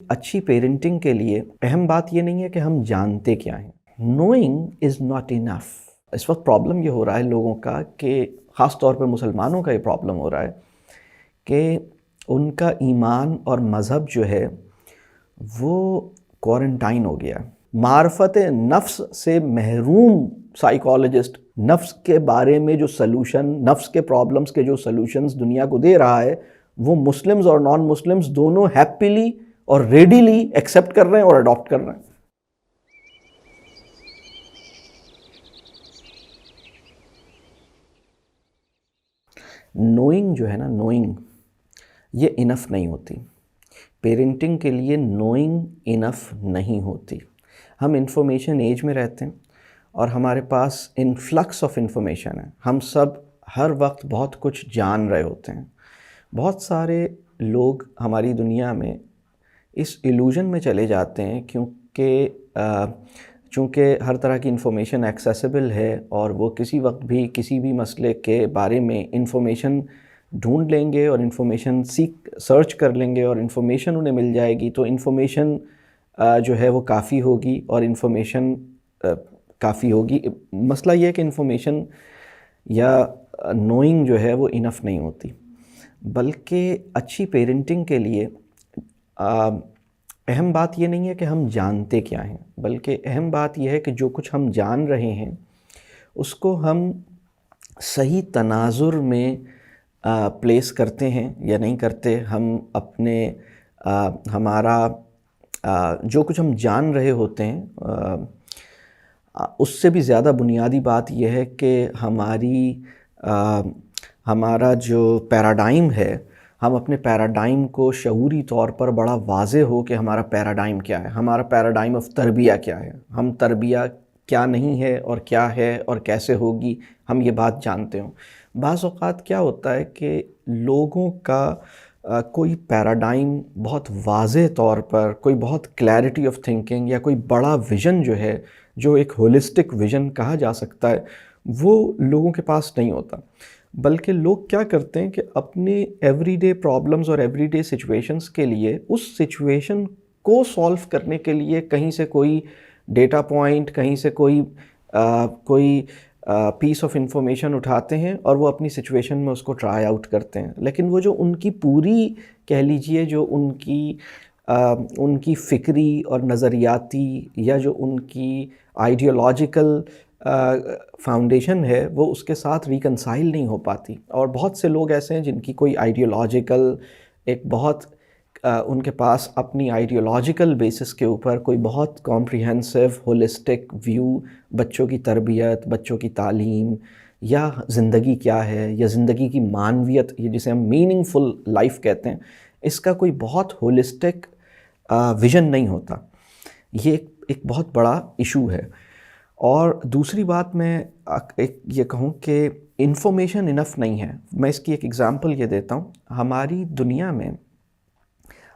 اچھی پیرنٹنگ کے لیے اہم بات یہ نہیں ہے کہ ہم جانتے کیا ہیں. Knowing is not enough. اس وقت پرابلم یہ ہو رہا ہے لوگوں کا کہ خاص طور پہ مسلمانوں کا یہ پرابلم ہو رہا ہے کہ ان کا ایمان اور مذہب جو ہے وہ کوارنٹائن ہو گیا. معرفت نفس سے محروم سائیکالوجسٹ نفس کے بارے میں جو سلوشن، نفس کے پرابلمس کے جو سلوشنز دنیا کو دے رہا ہے وہ مسلمز اور نان مسلمز دونوں ہیپیلی اور ریڈیلی ایکسیپٹ کر رہے ہیں اور اڈاپٹ کر رہے ہیں. نوئنگ جو ہے نا، نوئنگ یہ انف نہیں ہوتی. پیرنٹنگ کے لیے نوئنگ انف نہیں ہوتی. ہم انفارمیشن ایج میں رہتے ہیں اور ہمارے پاس انفلکس آف انفارمیشن ہے. ہم سب ہر وقت بہت کچھ جان رہے ہوتے ہیں. بہت سارے لوگ ہماری دنیا میں اس ایلوژن میں چلے جاتے ہیں چونکہ ہر طرح کی انفارمیشن ایکسیسیبل ہے اور وہ کسی وقت بھی کسی بھی مسئلے کے بارے میں انفارمیشن ڈھونڈ لیں گے اور انفارمیشن سرچ کر لیں گے اور انفارمیشن انہیں مل جائے گی. تو انفارمیشن جو ہے وہ کافی ہوگی اور انفارمیشن کافی ہوگی. مسئلہ یہ ہے کہ انفارمیشن یا نوئنگ جو ہے وہ انف نہیں ہوتی، بلکہ اچھی پیرنٹنگ کے لیے اہم بات یہ نہیں ہے کہ ہم جانتے کیا ہیں، بلکہ اہم بات یہ ہے کہ جو کچھ ہم جان رہے ہیں اس کو ہم صحیح تناظر میں پلیس کرتے ہیں یا نہیں کرتے. ہم اپنے ہمارا جو کچھ ہم جان رہے ہوتے ہیں اس سے بھی زیادہ بنیادی بات یہ ہے کہ ہمارا جو پیراڈائم ہے، ہم اپنے پیراڈائم کو شعوری طور پر بڑا واضح ہو کہ ہمارا پیراڈائم کیا ہے، ہمارا پیراڈائم آف تربیہ کیا ہے، ہم تربیہ کیا نہیں ہے اور کیا ہے اور کیسے ہوگی، ہم یہ بات جانتے ہوں. بعض اوقات کیا ہوتا ہے کہ لوگوں کا کوئی پیراڈائم بہت واضح طور پر، کوئی بہت کلیئرٹی آف تھنکنگ یا کوئی بڑا ویژن جو ہے، جو ایک ہولسٹک ویژن کہا جا سکتا ہے، وہ لوگوں کے پاس نہیں ہوتا. بلکہ لوگ کیا کرتے ہیں کہ اپنے ایوری ڈے پرابلمز اور ایوری ڈے سچویشنز کے لیے اس سچویشن کو سولو کرنے کے لیے کہیں سے کوئی ڈیٹا پوائنٹ، کہیں سے کوئی پیس آف انفارمیشن اٹھاتے ہیں اور وہ اپنی سچویشن میں اس کو ٹرائی آؤٹ کرتے ہیں. لیکن وہ جو ان کی پوری کہہ لیجئے جو ان کی فکری اور نظریاتی یا جو ان کی آئیڈیولوجیکل فاؤنڈیشن ہے وہ اس کے ساتھ ریکنسائل نہیں ہو پاتی. اور بہت سے لوگ ایسے ہیں جن کی کوئی آئیڈیولوجیکل ان کے پاس اپنی آئیڈیولوجیکل بیسس کے اوپر کوئی بہت کمپریہنسو ہولسٹک ویو بچوں کی تربیت، بچوں کی تعلیم یا زندگی کیا ہے یا زندگی کی معنویت، یہ جسے ہم میننگ فل لائف کہتے ہیں، اس کا کوئی بہت ہولسٹک ویژن نہیں ہوتا. یہ ایک بہت بڑا ایشو ہے. اور دوسری بات میں یہ کہوں کہ انفارمیشن انف نہیں ہے. میں اس کی ایک ایگزامپل یہ دیتا ہوں. ہماری دنیا میں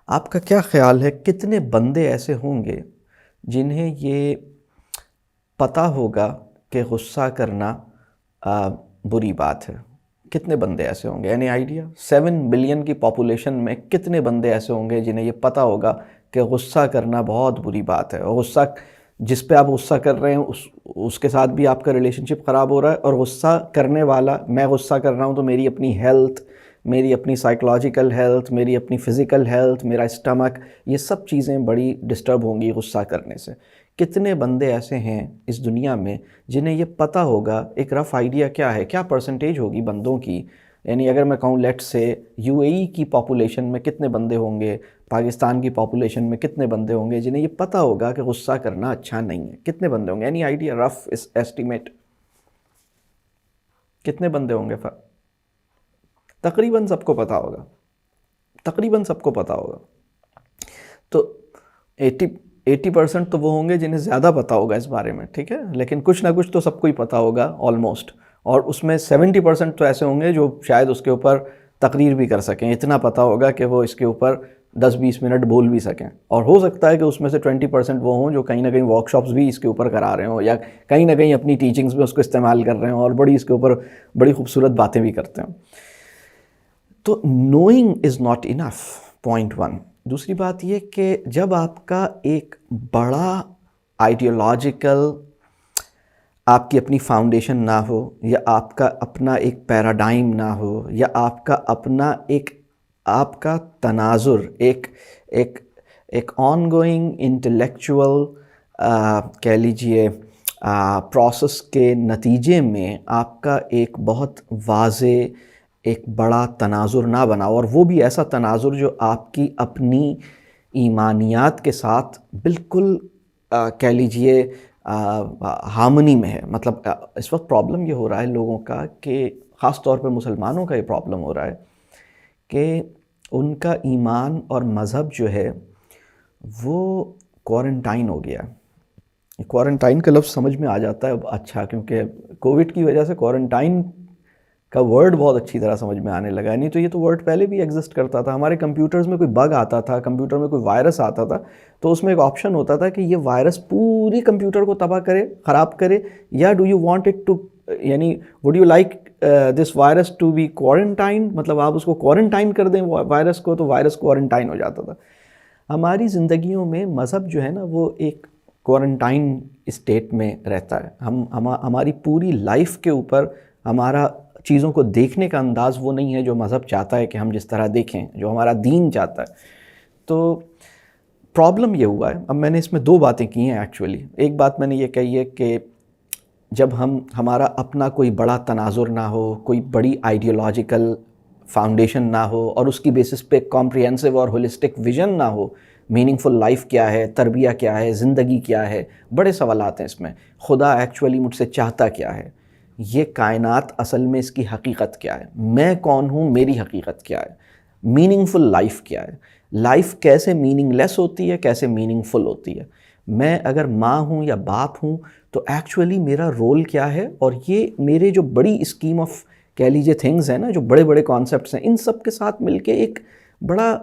آپ کا کیا خیال ہے کتنے بندے ایسے ہوں گے جنہیں یہ پتہ ہوگا کہ غصہ کرنا بری بات ہے؟ کتنے بندے ایسے ہوں گے؟ یعنی آئیڈیا 7 بلین کی پاپولیشن میں کتنے بندے ایسے ہوں گے جنہیں یہ پتہ ہوگا کہ غصہ کرنا بہت بری بات ہے، اور غصہ جس پہ آپ غصہ کر رہے ہیں اس کے ساتھ بھی آپ کا ریلیشن شپ خراب ہو رہا ہے، اور غصہ کرنے والا، میں غصہ کر رہا ہوں تو میری اپنی ہیلتھ، میری اپنی سائیکولوجیکل ہیلتھ، میری اپنی فزیکل ہیلتھ، میرا اسٹمک، یہ سب چیزیں بڑی ڈسٹرب ہوں گی غصہ کرنے سے. کتنے بندے ایسے ہیں اس دنیا میں جنہیں یہ پتہ ہوگا؟ ایک رف آئیڈیا کیا ہے، کیا پرسنٹیج ہوگی بندوں کی؟ یعنی اگر میں کہوں لیٹ سے یو اے ای کی پاپولیشن میں کتنے بندے ہوں گے، پاکستان کی پاپولیشن میں کتنے بندے ہوں گے جنہیں یہ پتہ ہوگا کہ غصہ کرنا اچھا نہیں ہے؟ کتنے بندے ہوں گے؟ یعنی آئیڈیا رف ایسٹیمیٹ کتنے بندے ہوں گے؟ تقریباً سب کو پتہ ہوگا، تقریباً سب کو پتہ ہوگا. تو 80% تو وہ ہوں گے جنہیں زیادہ پتہ ہوگا اس بارے میں، ٹھیک ہے، لیکن کچھ نہ کچھ تو سب کو ہی پتہ ہوگا آلموسٹ. اور اس میں 70% تو ایسے ہوں گے جو شاید اس کے اوپر تقریر بھی کر سکیں، اتنا پتہ ہوگا کہ وہ اس کے اوپر 10-20 منٹ بول بھی سکیں. اور ہو سکتا ہے کہ اس میں سے 20% وہ ہوں جو کہیں نہ کہیں ورک شاپس بھی اس کے اوپر کرا رہے ہوں یا کہیں نہ کہیں اپنی ٹیچنگز میں اس کو استعمال کر رہے ہوں اور بڑی اس کے اوپر بڑی خوبصورت باتیں بھی کرتے ہوں. تو knowing is not enough, point 1. دوسری بات یہ کہ جب آپ کا ایک بڑا آئیڈیولوجیکل آپ کی اپنی فاؤنڈیشن نہ ہو، یا آپ کا اپنا ایک پیراڈائم نہ ہو، یا آپ کا اپنا آپ کا تناظر ایک آن گوئنگ انٹلیکچول کہہ لیجئے پروسیس کے نتیجے میں آپ کا ایک بہت واضح ایک بڑا تناظر نہ بنا، اور وہ بھی ایسا تناظر جو آپ کی اپنی ایمانیات کے ساتھ بالکل کہہ لیجئے ہارمنی میں ہے. مطلب اس وقت پرابلم یہ ہو رہا ہے لوگوں کا، کہ خاص طور پہ مسلمانوں کا یہ پرابلم ہو رہا ہے کہ ان کا ایمان اور مذہب جو ہے وہ کوارنٹائن ہو گیا. کوارنٹائن کا لفظ سمجھ میں آ جاتا ہے اچھا، کیونکہ کووڈ کی وجہ سے کوارنٹائن کا ورڈ بہت اچھی طرح سمجھ میں آنے لگا ہے. نہیں تو یہ تو ورڈ پہلے بھی ایگزسٹ کرتا تھا. ہمارے کمپیوٹرز میں کوئی بگ آتا تھا، کمپیوٹر میں کوئی وائرس آتا تھا، تو اس میں ایک آپشن ہوتا تھا کہ یہ وائرس پوری کمپیوٹر کو تباہ کرے، خراب کرے، یا do you want it to, یعنی would you like this virus to be quarantine, مطلب آپ اس کو کوارنٹائن کر دیں وائرس کو، تو وائرس کوارنٹائن ہو جاتا تھا. ہماری زندگیوں میں مذہب جو ہے نا وہ ایک کوارنٹائن اسٹیٹ میں رہتا ہے. ہماری پوری لائف کے اوپر ہمارا چیزوں کو دیکھنے کا انداز وہ نہیں ہے جو مذہب چاہتا ہے کہ ہم جس طرح دیکھیں، جو ہمارا دین چاہتا ہے. تو پرابلم یہ ہوا ہے، اب میں نے اس میں دو باتیں کی ہیں ایکچولی. ایک بات میں نے یہ کہی ہے کہ جب ہمارا اپنا کوئی بڑا تناظر نہ ہو، کوئی بڑی آئیڈیولوجیکل فاؤنڈیشن نہ ہو، اور اس کی بیسس پہ کمپریہنسو اور ہولسٹک ویژن نہ ہو. میننگ فل لائف کیا ہے، تربیہ کیا ہے، زندگی کیا ہے، بڑے سوالات ہیں اس میں. خدا ایکچولی مجھ سے چاہتا کیا ہے، یہ کائنات اصل میں اس کی حقیقت کیا ہے، میں کون ہوں، میری حقیقت کیا ہے، میننگ فل لائف کیا ہے، لائف کیسے میننگ لیس ہوتی ہے، کیسے میننگ فل ہوتی ہے. میں اگر ماں ہوں یا باپ ہوں تو ایکچولی میرا رول کیا ہے، اور یہ میرے جو بڑی اسکیم آف کہہ لیجیے تھنگز ہیں نا، جو بڑے بڑے کانسیپٹس ہیں، ان سب کے ساتھ مل کے ایک بڑا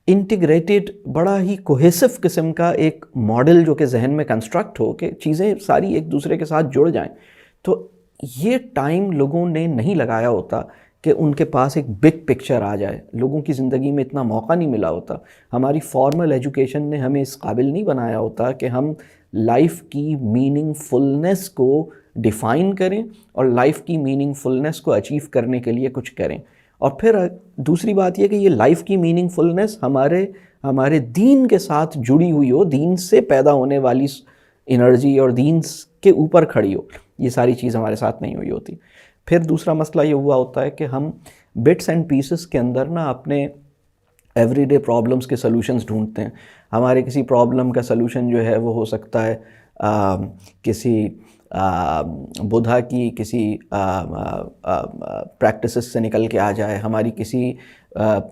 انٹیگریٹڈ، بڑا ہی کوہیسو قسم کا ایک ماڈل جو کہ ذہن میں کنسٹرکٹ ہو، کہ چیزیں ساری ایک دوسرے کے ساتھ جڑ جائیں. تو یہ ٹائم لوگوں نے نہیں لگایا ہوتا کہ ان کے پاس ایک بگ پکچر آ جائے. لوگوں کی زندگی میں اتنا موقع نہیں ملا ہوتا. ہماری فارمل ایجوکیشن نے ہمیں اس قابل نہیں بنایا ہوتا کہ ہم لائف کی میننگ فلنس کو ڈیفائن کریں اور لائف کی میننگ فلنس کو اچیو کرنے کے لیے کچھ کریں. اور پھر دوسری بات یہ کہ یہ لائف کی میننگ فلنس ہمارے دین کے ساتھ جڑی ہوئی ہو، دین سے پیدا ہونے والی انرجی اور دین کے اوپر کھڑی ہو. یہ ساری چیز ہمارے ساتھ نہیں ہوئی ہوتی. پھر دوسرا مسئلہ یہ ہوا ہوتا ہے کہ ہم بٹس اینڈ پیسز کے اندر نا اپنے ایوری ڈے پرابلمس کے سلوشنز ڈھونڈتے ہیں. ہمارے کسی پرابلم کا سلوشن جو ہے وہ ہو سکتا ہے کسی بدھا کی کسی پریکٹسز سے نکل کے آ جائے. ہماری کسی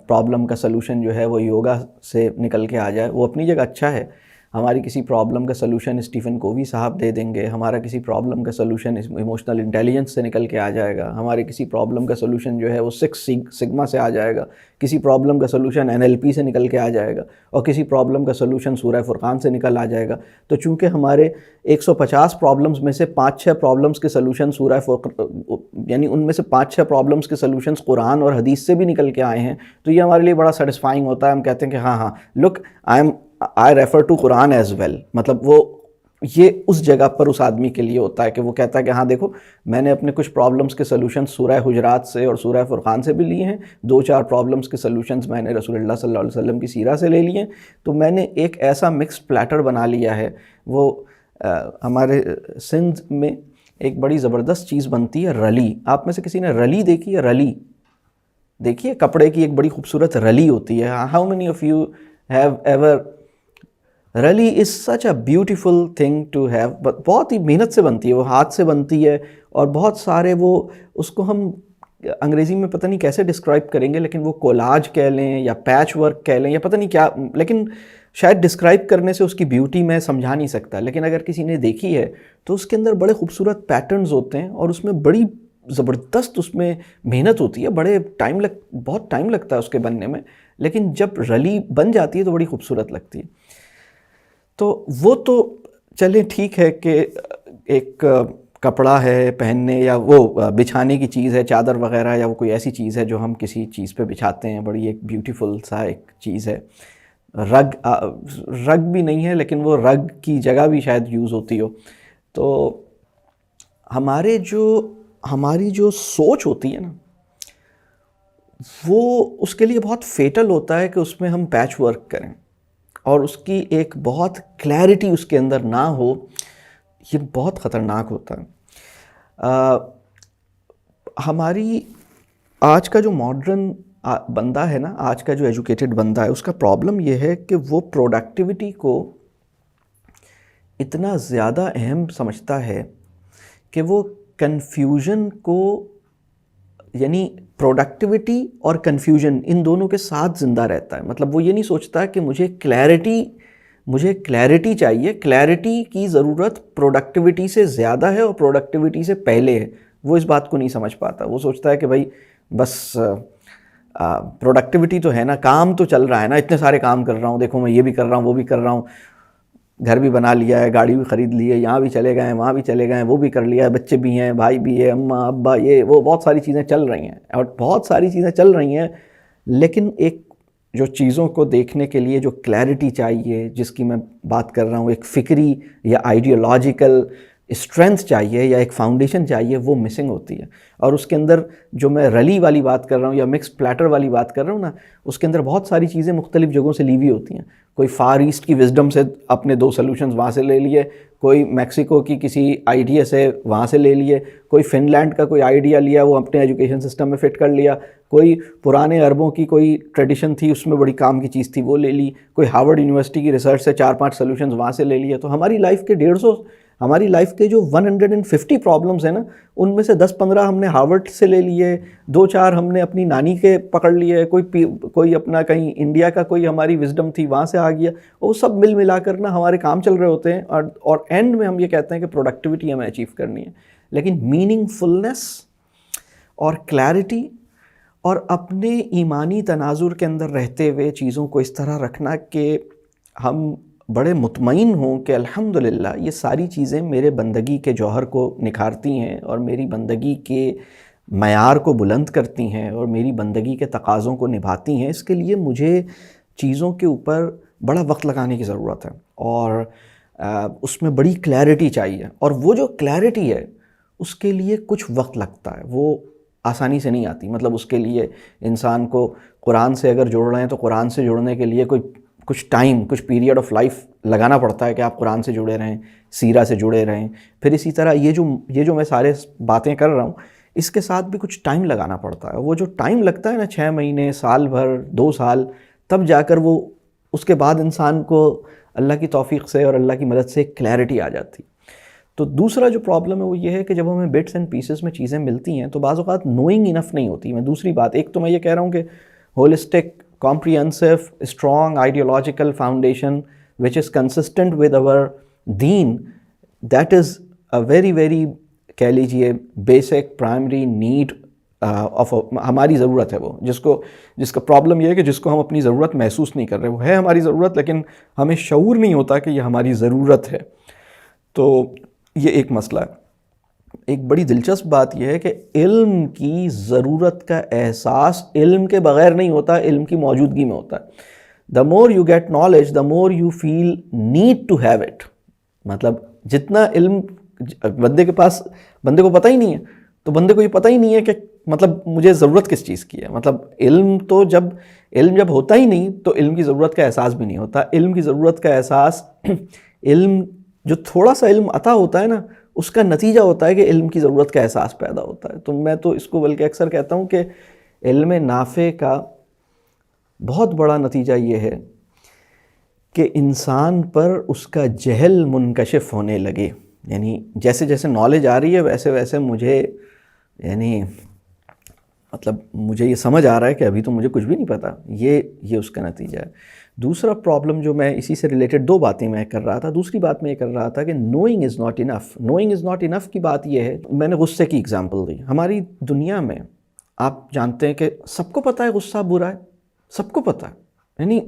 پرابلم کا سلوشن جو ہے وہ یوگا سے نکل کے آ جائے. وہ اپنی جگہ اچھا ہے. ہماری کسی پرابلم کا سلوشن اسٹیفن کووی صاحب دے دیں گے. ہمارا کسی پرابلم کا سلوشن ایموشنل انٹیلیجنس سے نکل کے آ جائے گا. ہمارے کسی پرابلم کا سلوشن جو ہے وہ 6 سگما سے آ جائے گا. کسی پرابلم کا سلوشن NLP سے نکل کے آ جائے گا. اور کسی پرابلم کا سلوشن سورہ فرقان سے نکل آ جائے گا. تو چونکہ ہمارے 150 پرابلمز میں سے 5-6 پرابلمز کے سلوشن یعنی ان میں سے 5-6 پرابلمز کے سلوشنز قرآن اور حدیث سے بھی نکل کے آئے ہیں، تو یہ ہمارے لیے بڑا سیٹسفائنگ ہوتا ہے. ہم کہتے ہیں کہ ہاں لک I refer to Quran as well. مطلب وہ یہ اس جگہ پر اس آدمی کے لیے ہوتا ہے کہ وہ کہتا ہے کہ ہاں دیکھو میں نے اپنے کچھ پرابلمس کے سلوشن سورہ حجرات سے اور سورہ فرقان سے بھی لیے ہیں، 2-4 پرابلمس کے سلوشنز میں نے رسول اللہ صلی اللہ علیہ وسلم کی سیرہ سے لے لیے ہیں. تو میں نے ایک ایسا مکسڈ پلیٹر بنا لیا ہے. وہ ہمارے سندھ میں ایک بڑی زبردست چیز بنتی ہے رلی. آپ میں سے کسی نے رلی دیکھی ہے؟ رلی دیکھیے، کپڑے کی ایک بڑی خوبصورت رلی ہوتی ہے. How many of you have ever really is such a beautiful thing to have. بہت ہی محنت سے بنتی ہے، وہ ہاتھ سے بنتی ہے، اور بہت سارے وہ اس کو ہم انگریزی میں پتہ نہیں کیسے ڈسکرائب کریں گے، لیکن وہ کولاج کہہ لیں یا پیچ ورک کہہ لیں یا پتہ نہیں کیا، لیکن شاید ڈسکرائب کرنے سے اس کی بیوٹی میں سمجھا نہیں سکتا. لیکن اگر کسی نے دیکھی ہے تو اس کے اندر بڑے خوبصورت پیٹرنز ہوتے ہیں، اور اس میں بڑی زبردست اس میں محنت ہوتی ہے. بہت ٹائم لگتا ہے اس کے بننے میں، لیکن جب رلی بن جاتی ہے تو بڑی خوبصورت لگتی ہے. تو وہ تو چلیں ٹھیک ہے کہ ایک کپڑا ہے پہننے یا وہ بچھانے کی چیز ہے، چادر وغیرہ، یا وہ کوئی ایسی چیز ہے جو ہم کسی چیز پہ بچھاتے ہیں، بڑی ایک بیوٹیفل سا ایک چیز ہے. رگ بھی نہیں ہے لیکن وہ رگ کی جگہ بھی شاید یوز ہوتی ہو. تو ہماری جو سوچ ہوتی ہے نا وہ اس کے لیے بہت فیٹل ہوتا ہے کہ اس میں ہم پیچ ورک کریں اور اس کی ایک بہت کلیئرٹی اس کے اندر نہ ہو. یہ بہت خطرناک ہوتا ہے. ہماری آج کا جو ماڈرن بندہ ہے نا، آج کا جو ایجوکیٹڈ بندہ ہے، اس کا پرابلم یہ ہے کہ وہ پروڈکٹیوٹی کو اتنا زیادہ اہم سمجھتا ہے کہ وہ کنفیوژن کو، یعنی پروڈکٹیوٹی اور کنفیوژن ان دونوں کے ساتھ زندہ رہتا ہے. مطلب وہ یہ نہیں سوچتا کہ مجھے کلیئرٹی چاہیے، کلیئرٹی کی ضرورت پروڈکٹیوٹی سے زیادہ ہے اور پروڈکٹیوٹی سے پہلے ہے. وہ اس بات کو نہیں سمجھ پاتا. وہ سوچتا ہے کہ بھائی بس پروڈکٹیوٹی تو ہے نا، کام تو چل رہا ہے نا، اتنے سارے کام کر رہا ہوں، دیکھو میں یہ بھی کر رہا ہوں وہ بھی کر رہا ہوں، گھر بھی بنا لیا ہے، گاڑی بھی خرید لی ہے، یہاں بھی چلے گئے ہیں وہاں بھی چلے گئے ہیں، وہ بھی کر لیا ہے، بچے بھی ہیں، بھائی بھی ہے، اماں ابا یہ وہ، بہت ساری چیزیں چل رہی ہیں اور بہت ساری چیزیں چل رہی ہیں. لیکن ایک جو چیزوں کو دیکھنے کے لیے جو کلیئرٹی چاہیے، جس کی میں بات کر رہا ہوں، ایک فکری یا آئیڈیولوجیکل اسٹرینتھ چاہیے یا ایک فاؤنڈیشن چاہیے، وہ مسنگ ہوتی ہے. اور اس کے اندر جو میں رلی والی بات کر رہا ہوں یا مکس پلیٹر والی بات کر رہا ہوں نا، اس کے اندر بہت ساری چیزیں مختلف جگہوں سے لی ہوئی ہوتی ہیں. کوئی فار ایسٹ کی وزڈم سے اپنے 2 سلوشنز وہاں سے لے لیے، کوئی میکسیکو کی کسی آئیڈیا سے وہاں سے لے لیے، کوئی فن لینڈ کا کوئی آئیڈیا لیا وہ اپنے ایجوکیشن سسٹم میں فٹ کر لیا، کوئی پرانے عربوں کی کوئی ٹریڈیشن تھی اس میں بڑی کام کی چیز تھی وہ لے لی، کوئی ہارورڈ یونیورسٹی کی ریسرچ سے 4-5 سلوشنز وہاں سے لے لیے. تو ہماری لائف کے جو 150 پرابلمز ہیں نا، ان میں سے 10-15 ہم نے ہارورڈ سے لے لیے، 2-4 ہم نے اپنی نانی کے پکڑ لیے، کوئی اپنا کہیں انڈیا کا کوئی ہماری وزڈم تھی وہاں سے آ گیا. وہ سب مل ملا کر نا ہمارے کام چل رہے ہوتے ہیں اور اینڈ میں ہم یہ کہتے ہیں کہ پروڈکٹیوٹی ہمیں اچیو کرنی ہے. لیکن میننگ فلنس اور کلیئرٹی اور اپنے ایمانی تناظر کے اندر رہتے ہوئے چیزوں کو اس طرح رکھنا کہ ہم بڑے مطمئن ہوں کہ الحمدللہ یہ ساری چیزیں میرے بندگی کے جوہر کو نکھارتی ہیں اور میری بندگی کے معیار کو بلند کرتی ہیں اور میری بندگی کے تقاضوں کو نبھاتی ہیں. اس کے لیے مجھے چیزوں کے اوپر بڑا وقت لگانے کی ضرورت ہے اور اس میں بڑی کلیئرٹی چاہیے. اور وہ جو کلیئرٹی ہے اس کے لیے کچھ وقت لگتا ہے، وہ آسانی سے نہیں آتی. مطلب اس کے لیے انسان کو قرآن سے اگر جوڑ رہے ہیں تو قرآن سے جڑنے کے لیے کچھ ٹائم، کچھ پیریڈ آف لائف لگانا پڑتا ہے کہ آپ قرآن سے جڑے رہیں، سیرہ سے جڑے رہیں. پھر اسی طرح یہ جو میں سارے باتیں کر رہا ہوں اس کے ساتھ بھی کچھ ٹائم لگانا پڑتا ہے. وہ جو ٹائم لگتا ہے نا، 6 مہینے، سال بھر، 2 سال، تب جا کر وہ اس کے بعد انسان کو اللہ کی توفیق سے اور اللہ کی مدد سے کلیئرٹی آ جاتی. تو دوسرا جو پرابلم ہے وہ یہ ہے کہ جب ہمیں بٹس اینڈ پیسز میں چیزیں ملتی ہیں تو بعض اوقات نوئنگ انف نہیں ہوتی. میں دوسری بات، ایک تو میں یہ کہہ رہا ہوں کہ holistic comprehensive, strong ideological foundation which is consistent with our deen, that is a very very کہہ لیجیے بیسک پرائمری نیڈ آف ہماری ضرورت ہے. وہ جس کا پرابلم یہ ہے کہ جس کو ہم اپنی ضرورت محسوس نہیں کر رہے. وہ ہے ہماری ضرورت لیکن ہمیں شعور نہیں ہوتا کہ یہ ہماری ضرورت ہے. تو یہ ایک مسئلہ ہے. ایک بڑی دلچسپ بات یہ ہے کہ علم کی ضرورت کا احساس علم کے بغیر نہیں ہوتا، علم کی موجودگی میں ہوتا ہے. The more you get knowledge the more you feel need to have it. مطلب جتنا علم بندے کو پتہ ہی نہیں ہے تو بندے کو یہ پتہ ہی نہیں ہے کہ مطلب مجھے ضرورت کس چیز کی ہے. مطلب علم جب ہوتا ہی نہیں تو علم کی ضرورت کا احساس بھی نہیں ہوتا. علم کی ضرورت کا احساس علم جو تھوڑا سا علم عطا ہوتا ہے نا اس کا نتیجہ ہوتا ہے کہ علم کی ضرورت کا احساس پیدا ہوتا ہے. تو میں تو اس کو بلکہ اکثر کہتا ہوں کہ علم نافع کا بہت بڑا نتیجہ یہ ہے کہ انسان پر اس کا جہل منکشف ہونے لگے. یعنی جیسے جیسے نالج آ رہی ہے ویسے ویسے مجھے مجھے یہ سمجھ آ رہا ہے کہ ابھی تو مجھے کچھ بھی نہیں پتا. یہ اس کا نتیجہ ہے. دوسرا پرابلم جو میں اسی سے ریلیٹڈ 2 باتیں میں کر رہا تھا. دوسری بات میں یہ کر رہا تھا کہ knowing is not enough. Knowing is not انف کی بات یہ ہے، میں نے غصے کی اگزامپل دی. ہماری دنیا میں آپ جانتے ہیں کہ سب کو پتہ ہے غصہ برا ہے، سب کو پتہ ہے. یعنی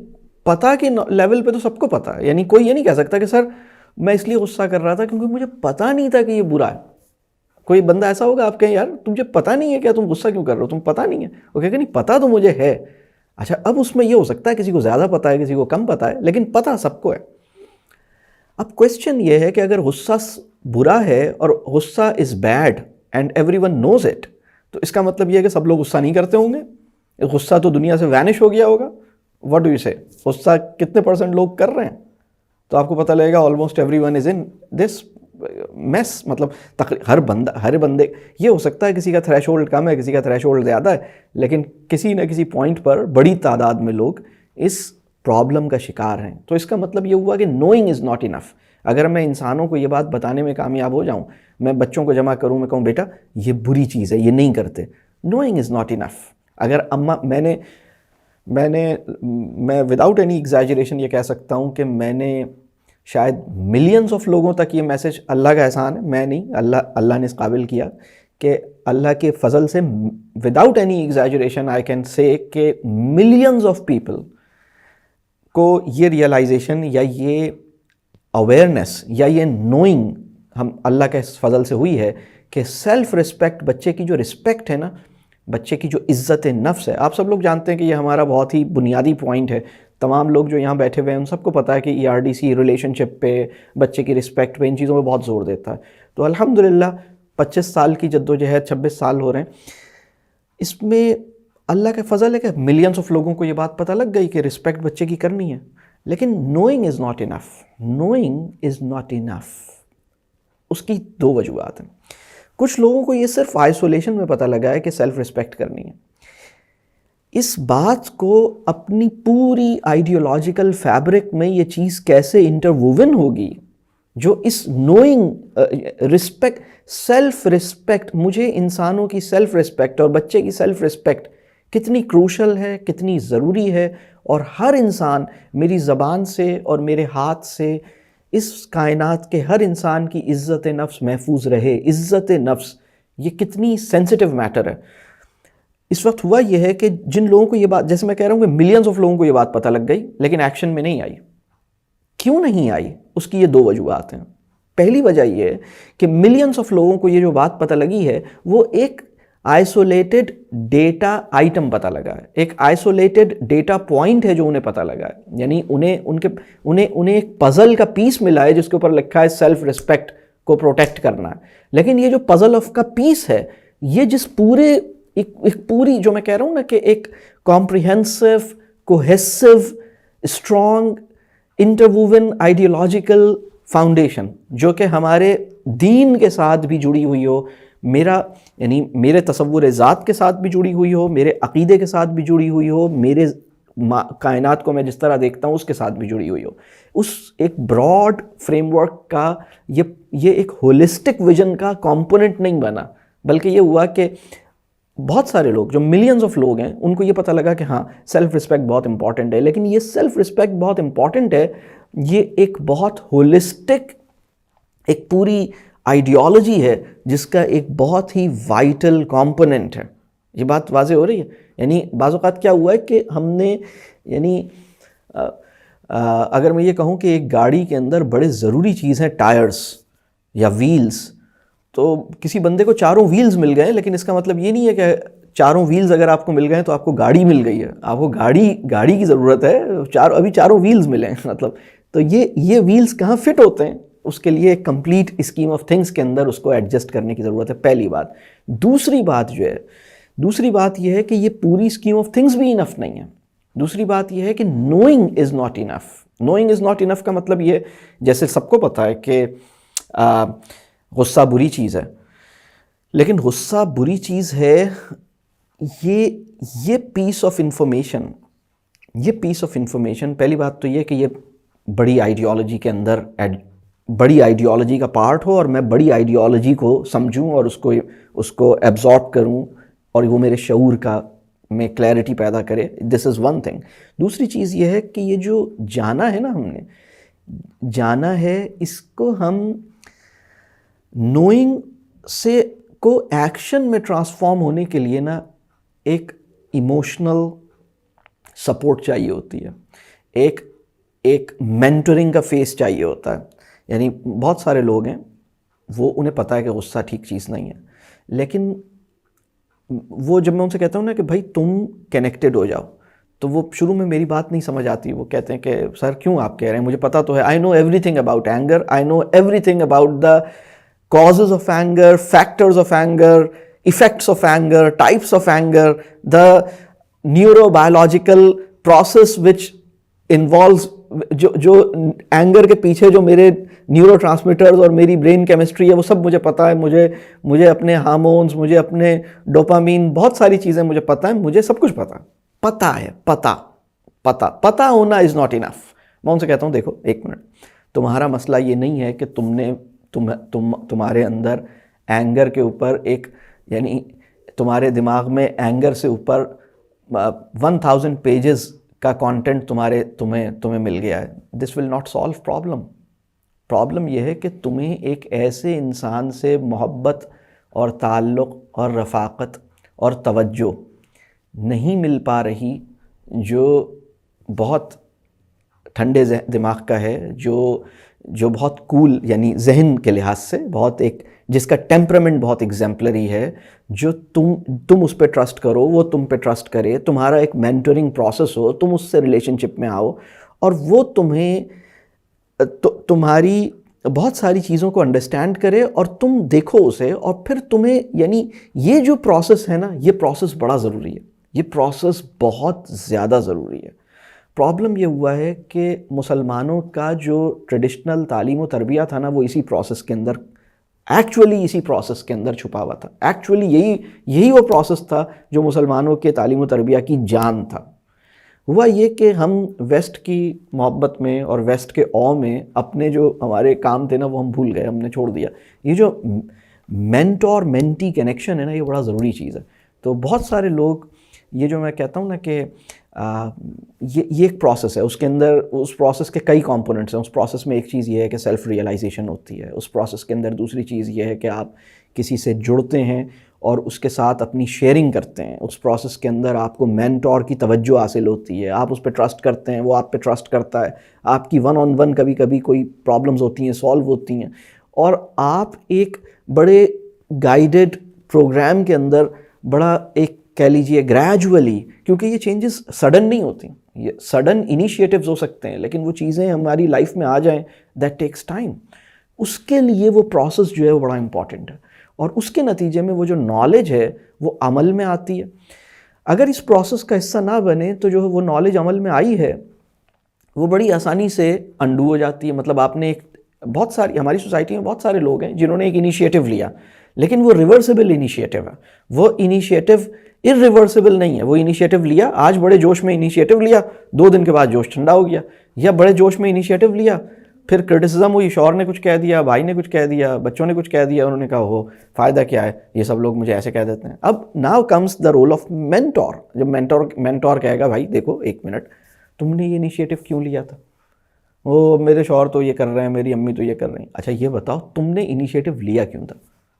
پتہ کے لیول پہ تو سب کو پتہ ہے. یعنی کوئی یہ نہیں کہہ سکتا کہ سر میں اس لیے غصہ کر رہا تھا کیونکہ مجھے پتہ نہیں تھا کہ یہ برا ہے. کوئی بندہ ایسا ہوگا آپ کہیں یار تمہیں پتہ نہیں ہے کیا، تم غصہ کیوں کر رہے ہو، تم پتہ نہیں ہے. وہ کہے کہ نہیں پتہ تو مجھے ہے. اچھا اب اس میں یہ ہو سکتا ہے کسی کو زیادہ پتہ ہے، کسی کو کم پتہ ہے، لیکن پتہ سب کو ہے. اب کویسچن یہ ہے کہ اگر غصہ برا ہے اور غصہ is bed and every one knows it, تو اس کا مطلب یہ ہے کہ سب لوگ غصہ نہیں کرتے ہوں گے، غصہ تو دنیا سے وینش ہو گیا ہوگا. واٹ ڈو یو سے؟ غصہ کتنے % لوگ کر رہے ہیں؟ تو آپ کو پتہ لگے گا almost everyone is in this mess. مطلب ہر بندے، یہ ہو سکتا ہے کسی کا تھریش ہولڈ کم ہے، کسی کا تھریش ہولڈ زیادہ ہے، لیکن کسی نہ کسی پوائنٹ پر بڑی تعداد میں لوگ اس پرابلم کا شکار ہیں. تو اس کا مطلب یہ ہوا کہ نوئنگ از ناٹ انف. اگر میں انسانوں کو یہ بات بتانے میں کامیاب ہو جاؤں، میں بچوں کو جمع کروں، میں کہوں بیٹا یہ بری چیز ہے، یہ نہیں کرتے، نوئنگ از ناٹ انف. اگر میں وداؤٹ اینی ایگزیجریشن یہ کہہ سکتا ہوں کہ میں نے شاید ملینز آف لوگوں تک یہ میسج، اللہ کا احسان ہے، میں نہیں، اللہ نے اس قابل کیا کہ اللہ کے فضل سے without any exaggeration I can say کہ ملینز آف پیپل کو یہ ریئلائزیشن یا یہ اویئرنیس یا یہ نوئنگ ہم اللہ کے فضل سے ہوئی ہے کہ سیلف رسپیکٹ، بچے کی جو رسپیکٹ ہے نا، بچے کی جو عزت نفس ہے. آپ سب لوگ جانتے ہیں کہ یہ ہمارا بہت ہی بنیادی پوائنٹ ہے. تمام لوگ جو یہاں بیٹھے ہوئے ہیں ان سب کو پتہ ہے کہ ERDC ریلیشن شپ پہ، بچے کی رسپیکٹ پہ، ان چیزوں پہ بہت زور دیتا ہے. تو الحمدللہ 25 سال کی جدوجہد، 26 سال ہو رہے ہیں، اس میں اللہ کا فضل ہے کہ ملینز آف لوگوں کو یہ بات پتہ لگ گئی کہ رسپیکٹ بچے کی کرنی ہے. لیکن knowing is not enough. Knowing is not enough. اس کی 2 وجوہات ہیں. کچھ لوگوں کو یہ صرف آئسولیشن میں پتہ لگا ہے کہ سیلف رسپیکٹ کرنی ہے. اس بات کو اپنی پوری آئیڈیولوجیکل فیبرک میں یہ چیز کیسے انٹرووون ہوگی جو اس نوئنگ رسپیکٹ، سیلف رسپیکٹ، مجھے انسانوں کی سیلف رسپیکٹ اور بچے کی سیلف رسپیکٹ کتنی کروشل ہے، کتنی ضروری ہے، اور ہر انسان میری زبان سے اور میرے ہاتھ سے اس کائنات کے ہر انسان کی عزت نفس محفوظ رہے. عزت نفس یہ کتنی سینسٹیو میٹر ہے. اس وقت ہوا یہ ہے کہ جن لوگوں کو یہ بات، جیسے میں کہہ رہا ہوں کہ ملینز آف لوگوں کو یہ بات پتہ لگ گئی لیکن ایکشن میں نہیں آئی. کیوں نہیں آئی؟ اس کی یہ 2 وجوہات ہیں. پہلی وجہ یہ ہے کہ ملینز آف لوگوں کو یہ جو بات پتہ لگی ہے وہ ایک آئسولیٹڈ ڈیٹا آئٹم پتہ لگا ہے، ایک آئسولیٹڈ ڈیٹا پوائنٹ ہے جو انہیں پتہ لگا ہے. یعنی انہیں ایک پزل کا پیس ملا ہے جس کے اوپر لکھا ہے سیلف رسپیکٹ کو پروٹیکٹ کرنا ہے. لیکن یہ جو پزل آف کا پیس ہے، یہ جس پورے ایک پوری، جو میں کہہ رہا ہوں نا کہ ایک comprehensive, cohesive, strong, interwoven ideological foundation جو کہ ہمارے دین کے ساتھ بھی جڑی ہوئی ہو، یعنی میرے تصور ذات کے ساتھ بھی جڑی ہوئی ہو، میرے عقیدے کے ساتھ بھی جڑی ہوئی ہو، میرے کائنات کو میں جس طرح دیکھتا ہوں اس کے ساتھ بھی جڑی ہوئی ہو. اس ایک براڈ فریم ورک کا یہ ایک ہولسٹک ویژن کا کمپوننٹ نہیں بنا، بلکہ یہ ہوا کہ بہت سارے لوگ جو ملینز آف لوگ ہیں ان کو یہ پتہ لگا کہ ہاں سیلف رسپیکٹ بہت امپورٹنٹ ہے. لیکن یہ سیلف رسپیکٹ بہت امپورٹنٹ ہے، یہ ایک بہت ہولسٹک، ایک پوری آئیڈیالوجی ہے جس کا ایک بہت ہی وائٹل کمپوننٹ ہے. یہ بات واضح ہو رہی ہے؟ یعنی بعض اوقات کیا ہوا ہے کہ ہم نے، یعنی اگر میں یہ کہوں کہ ایک گاڑی کے اندر بڑے ضروری چیز ہیں ٹائرز یا ویلز، تو کسی بندے کو 4 ویلز مل گئے، لیکن اس کا مطلب یہ نہیں ہے کہ 4 ویلز اگر آپ کو مل گئے تو آپ کو گاڑی مل گئی ہے. آپ کو گاڑی کی ضرورت ہے، ابھی 4 ویلز ملے ہیں. مطلب تو یہ ویلز کہاں فٹ ہوتے ہیں، اس کے لیے ایک کمپلیٹ اسکیم آف تھنگس کے اندر اس کو ایڈجسٹ کرنے کی ضرورت ہے. پہلی بات. دوسری بات یہ ہے کہ یہ پوری اسکیم آف تھنگس بھی انف نہیں ہے. دوسری بات یہ ہے کہ knowing is not enough. Knowing is not انف کا مطلب یہ، جیسے سب کو پتہ ہے کہ غصہ بری چیز ہے، لیکن غصہ بری چیز ہے، یہ پیس آف انفارمیشن، پہلی بات تو یہ کہ یہ بڑی آئیڈیالوجی کے اندر بڑی آئیڈیالوجی کا پارٹ ہو اور میں بڑی آئیڈیالوجی کو سمجھوں اور اس کو ایبزارب کروں اور وہ میرے شعور کا میں کلیئرٹی پیدا کرے. دس از ون تھنگ. دوسری چیز یہ ہے کہ یہ جو جانا ہے نا، ہم نے جانا ہے، اس کو ہم نوئنگ سے کو ایکشن میں ٹرانسفارم ہونے کے لیے نا ایک ایموشنل سپورٹ چاہیے ہوتی ہے، ایک مینٹرنگ کا فیس چاہیے ہوتا ہے. یعنی بہت سارے لوگ ہیں وہ انہیں پتہ ہے کہ غصہ ٹھیک چیز نہیں ہے، لیکن وہ جب میں ان سے کہتا ہوں نا کہ بھائی تم کنیکٹڈ ہو جاؤ، تو وہ شروع میں میری بات نہیں سمجھ آتی, وہ کہتے ہیں کہ سر کیوں آپ کہہ رہے ہیں, مجھے پتا تو ہے, I know everything about anger, I know everything about the causes of anger, factors of anger, effects of anger, types of anger, the neurobiological process which involves جو اینگر کے پیچھے جو میرے نیورو ٹرانسمیٹرز اور میری brain chemistry ہے وہ سب مجھے پتہ ہے, مجھے اپنے ہارمونز, مجھے اپنے ڈوپامین, بہت ساری چیزیں مجھے پتہ ہے, مجھے سب کچھ پتہ ہے. پتہ ہونا از ناٹ انف. میں ان سے کہتا ہوں دیکھو ایک منٹ, تمہارا مسئلہ یہ نہیں ہے کہ تمہارے اندر اینگر کے اوپر ایک, یعنی تمہارے دماغ میں اینگر سے اوپر 1000 پیجز کا کانٹینٹ تمہیں مل گیا ہے. دس ول ناٹ سالو پرابلم یہ ہے کہ تمہیں ایک ایسے انسان سے محبت اور تعلق اور رفاقت اور توجہ نہیں مل پا رہی جو بہت ٹھنڈے دماغ کا ہے, جو بہت کول, یعنی ذہن کے لحاظ سے بہت ایک, جس کا ٹیمپرامنٹ بہت ایگزیمپلری ہے, جو تم اس پہ ٹرسٹ کرو, وہ تم پہ ٹرسٹ کرے, تمہارا ایک مینٹرنگ پروسیس ہو, تم اس سے ریلیشن شپ میں آؤ اور وہ تمہاری بہت ساری چیزوں کو انڈرسٹینڈ کرے اور تم دیکھو اسے, اور پھر تمہیں, یعنی یہ جو پروسیس ہے نا, یہ پروسیس بڑا ضروری ہے, یہ پروسیس بہت زیادہ ضروری ہے. پرابلم یہ ہوا ہے کہ مسلمانوں کا جو ٹریڈیشنل تعلیم و تربیہ تھا نا, وہ اسی پروسیس کے اندر, ایکچولی اسی پروسیس کے اندر چھپا ہوا تھا. ایکچولی یہی وہ پروسیس تھا جو مسلمانوں کے تعلیم و تربیہ کی جان تھا. ہوا یہ کہ ہم ویسٹ کی محبت میں اور ویسٹ کے او میں اپنے جو ہمارے کام تھے نا وہ ہم بھول گئے, ہم نے چھوڑ دیا. یہ جو مینٹور مینٹی کنیکشن ہے نا, یہ بڑا ضروری چیز ہے. تو بہت سارے لوگ, یہ جو میں کہتا ہوں نا کہ یہ ایک پروسیس ہے, اس کے اندر, اس پروسیس کے کئی کمپوننٹس ہیں. اس پروسیس میں ایک چیز یہ ہے کہ سیلف ریئلائزیشن ہوتی ہے. اس پروسیس کے اندر دوسری چیز یہ ہے کہ آپ کسی سے جڑتے ہیں اور اس کے ساتھ اپنی شیئرنگ کرتے ہیں. اس پروسیس کے اندر آپ کو مینٹور کی توجہ حاصل ہوتی ہے, آپ اس پہ ٹرسٹ کرتے ہیں, وہ آپ پہ ٹرسٹ کرتا ہے, آپ کی 1-on-1 کبھی کبھی کوئی پرابلمز ہوتی ہیں, سالو ہوتی ہیں, اور آپ ایک بڑے گائیڈڈ پروگرام کے اندر بڑا ایک کہہ لیجیے گریجولی, کیونکہ یہ چینجز سڈن نہیں ہوتی, یہ سڈن انیشیٹیوز ہو سکتے ہیں لیکن وہ چیزیں ہماری لائف میں آ جائیں, دیٹ ٹیکس ٹائم. اس کے لیے وہ پروسیس جو ہے وہ بڑا امپورٹنٹ ہے, اور اس کے نتیجے میں وہ جو نالج ہے وہ عمل میں آتی ہے. اگر اس پروسیس کا حصہ نہ بنے تو جو وہ نالج عمل میں آئی ہے وہ بڑی آسانی سے انڈو ہو جاتی ہے. مطلب آپ نے بہت ساری, ہماری سوسائٹی میں بہت سارے لوگ ہیں جنہوں نے ایک انیشیٹو لیا, لیکن وہ ریورسیبل انیشیٹو ہے. وہ انیشیٹو irreversible نہیں ہے. وہ انیشیٹو لیا, آج بڑے جوش میں انیشیٹو لیا, 2 دن کے بعد جوش ٹھنڈا ہو گیا. یا بڑے جوش میں انیشیٹو لیا, پھر کرٹیسزم ہوئی, شوہر نے کچھ کہہ دیا, بھائی نے کچھ کہہ دیا, بچوں نے کچھ کہہ دیا, انہوں نے کہا ہو فائدہ کیا ہے, یہ سب لوگ مجھے ایسے کہہ دیتے ہیں. اب now comes the role of mentor. جب مینٹور کہے گا بھائی دیکھو ایک منٹ, تم نے یہ انیشیٹو کیوں لیا تھا؟ وہ میرے شوہر تو یہ کر رہے ہیں, میری امی تو یہ کر رہی ہیں. اچھا یہ بتاؤ تم نے انیشیٹو لیا کیوں تھا؟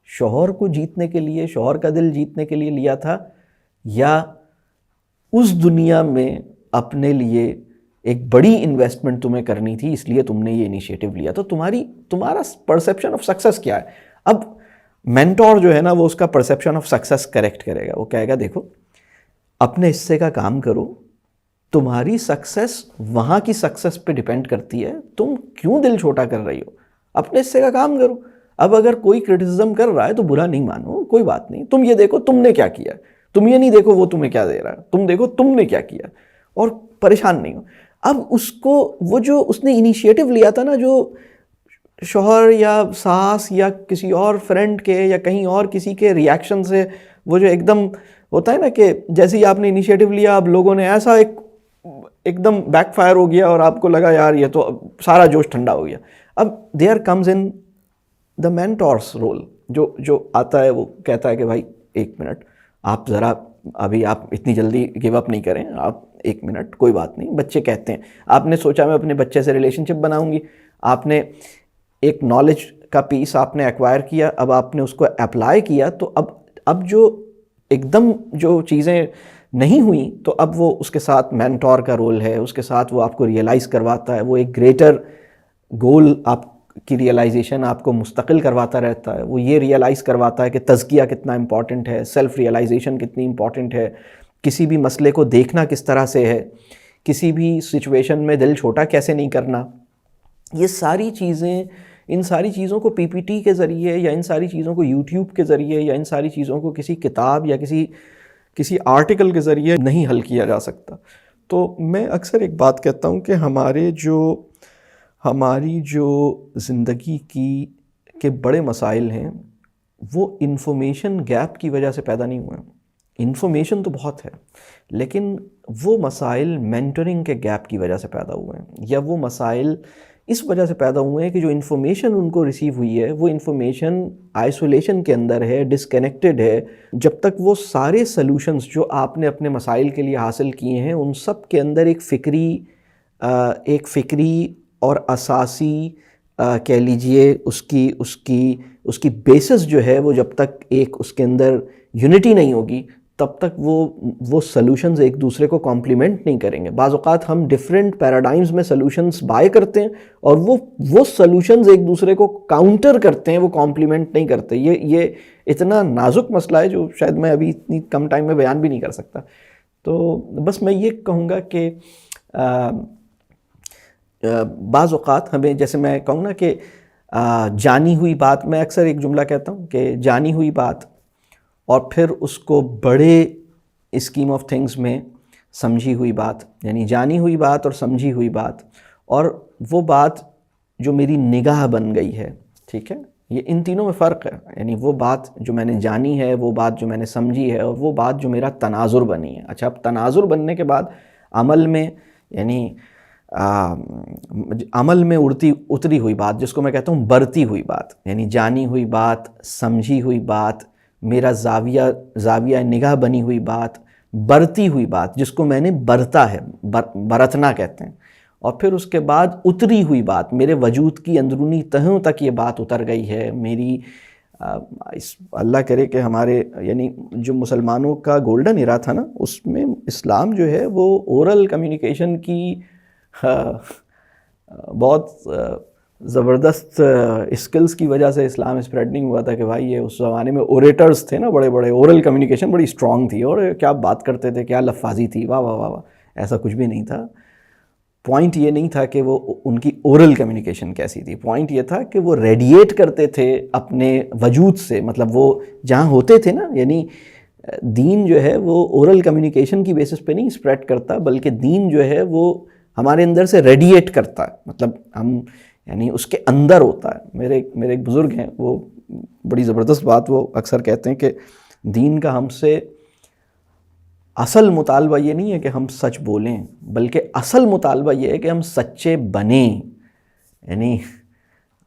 شوہر کو جیتنے کے لیے, شوہر کا دل جیتنے کے لیے لیا تھا, یا اس دنیا میں اپنے لیے ایک بڑی انویسٹمنٹ تمہیں کرنی تھی اس لیے تم نے یہ انیشیٹو لیا؟ تو تمہارا پرسیپشن آف سکسیس کیا ہے؟ اب مینٹور جو ہے نا وہ اس کا پرسیپشن آف سکسیس کریکٹ کرے گا. وہ کہے گا دیکھو اپنے حصے کا کام کرو, تمہاری سکسیس وہاں کی سکسیس پہ ڈیپینڈ کرتی ہے, تم کیوں دل چھوٹا کر رہی ہو, اپنے حصے کا کام کرو. اب اگر کوئی کرٹیسزم کر رہا ہے تو برا نہیں مانو, کوئی بات نہیں, تم یہ دیکھو تم نے کیا کیا, تم یہ نہیں دیکھو وہ تمہیں کیا دے رہا ہے, تم دیکھو تم نے کیا کیا, اور پریشان نہیں ہو. اب اس کو وہ جو اس نے انیشیٹو لیا تھا نا, جو شوہر یا ساس یا کسی اور فرینڈ کے یا کہیں اور کسی کے ریاکشن سے وہ جو ایک دم ہوتا ہے نا کہ جیسے ہی آپ نے انیشیٹو لیا اب لوگوں نے ایسا ایک دم بیک فائر ہو گیا اور آپ کو لگا یار یہ تو سارا جوش ٹھنڈا ہو گیا. اب there comes in the mentor's role, جو آتا ہے وہ کہتا ہے کہ بھائی ایک منٹ, آپ ذرا ابھی آپ اتنی جلدی گیو اپ نہیں کریں, آپ ایک منٹ, کوئی بات نہیں. بچے کہتے ہیں, آپ نے سوچا میں اپنے بچے سے ریلیشن شپ بناؤں گی, آپ نے ایک نالج کا پیس آپ نے ایکوائر کیا, اب آپ نے اس کو اپلائی کیا, تو اب جو ایک دم جو چیزیں نہیں ہوئیں تو اب وہ اس کے ساتھ مینٹور کا رول ہے, اس کے ساتھ وہ آپ کو ریئلائز کرواتا ہے, وہ ایک گریٹر گول آپ کی ریئلائزیشن آپ کو مستقل کرواتا رہتا ہے. وہ یہ ریئلائز کرواتا ہے کہ تزکیہ کتنا امپورٹنٹ ہے, سیلف ریئلائزیشن کتنی امپورٹنٹ ہے, کسی بھی مسئلے کو دیکھنا کس طرح سے ہے، کسی بھی سچویشن میں دل چھوٹا کیسے نہیں کرنا، یہ ساری چیزیں، ان ساری چیزوں کو پی پی ٹی کے ذریعے یا ان ساری چیزوں کو یوٹیوب کے ذریعے یا ان ساری چیزوں کو کسی کتاب یا کسی آرٹیکل کے ذریعے نہیں حل کیا جا سکتا۔ تو میں اکثر ایک بات کہتا ہوں کہ ہماری جو زندگی کے بڑے مسائل ہیں وہ انفارمیشن گیپ کی وجہ سے پیدا نہیں ہوئے ہیں۔ انفارمیشن تو بہت ہے، لیکن وہ مسائل مینٹرنگ کے گیپ کی وجہ سے پیدا ہوئے ہیں، یا وہ مسائل اس وجہ سے پیدا ہوئے ہیں کہ جو انفارمیشن ان کو ریسیو ہوئی ہے وہ انفارمیشن آئسولیشن کے اندر ہے، ڈسکنیکٹڈ ہے۔ جب تک وہ سارے سلوشنز جو آپ نے اپنے مسائل کے لیے حاصل کیے ہیں ان سب کے اندر ایک فکری اور اساسی کہہ لیجئے اس کی بیسس جو ہے وہ جب تک ایک اس کے اندر یونٹی نہیں ہوگی تب تک وہ سلوشنز ایک دوسرے کو کمپلیمنٹ نہیں کریں گے۔ بعض اوقات ہم ڈیفرنٹ پیراڈائمز میں سلوشنز بائی کرتے ہیں اور وہ سلوشنز ایک دوسرے کو کاؤنٹر کرتے ہیں، وہ کمپلیمنٹ نہیں کرتے۔ یہ اتنا نازک مسئلہ ہے جو شاید میں ابھی اتنی کم ٹائم میں بیان بھی نہیں کر سکتا۔ تو بس میں یہ کہوں گا کہ بعض اوقات ہمیں، جیسے میں کہوں نا کہ جانی ہوئی بات، میں اکثر ایک جملہ کہتا ہوں کہ جانی ہوئی بات اور پھر اس کو بڑے اسکیم آف تھنگز میں سمجھی ہوئی بات، یعنی جانی ہوئی بات اور سمجھی ہوئی بات، اور وہ بات جو میری نگاہ بن گئی ہے، ٹھیک ہے، یہ ان تینوں میں فرق ہے۔ یعنی وہ بات جو میں نے جانی ہے، وہ بات جو میں نے سمجھی ہے، اور وہ بات جو میرا تناظر بنی ہے۔ اچھا، اب تناظر بننے کے بعد عمل میں، یعنی عمل میں اتری ہوئی بات، جس کو میں کہتا ہوں برتی ہوئی بات، یعنی جانی ہوئی بات، سمجھی ہوئی بات، میرا زاویہ نگاہ بنی ہوئی بات، برتی ہوئی بات، جس کو میں نے برتا ہے، برتنا کہتے ہیں، اور پھر اس کے بعد اتری ہوئی بات، میرے وجود کی اندرونی تہوں تک یہ بات اتر گئی ہے میری۔ اللہ کرے کہ ہمارے، یعنی جو مسلمانوں کا گولڈن ایرا تھا نا، اس میں اسلام جو ہے وہ اورل کمیونیکیشن کی بہت زبردست اسکلز کی وجہ سے اسلام اسپریڈ نہیں ہوا تھا کہ بھائی یہ اس زمانے میں اوریٹرز تھے نا، بڑے بڑے، اورل کمیونیکیشن بڑی اسٹرانگ تھی، اور کیا بات کرتے تھے، کیا لفاظی تھی، واہ واہ واہ واہ، ایسا کچھ بھی نہیں تھا۔ پوائنٹ یہ نہیں تھا کہ وہ ان کی اورل کمیونیکیشن کیسی تھی، پوائنٹ یہ تھا کہ وہ ریڈیٹ کرتے تھے اپنے وجود سے، مطلب وہ جہاں ہوتے تھے نا، یعنی دین جو ہے وہ اورل کمیونیکیشن کی بیسس پہ نہیں اسپریڈ کرتا، بلکہ دین جو ہے وہ ہمارے اندر سے ریڈیٹ کرتا ہے، مطلب ہم، یعنی اس کے اندر ہوتا ہے۔ میرے ایک بزرگ ہیں، وہ بڑی زبردست بات وہ اکثر کہتے ہیں کہ دین کا ہم سے اصل مطالبہ یہ نہیں ہے کہ ہم سچ بولیں، بلکہ اصل مطالبہ یہ ہے کہ ہم سچے بنیں۔ یعنی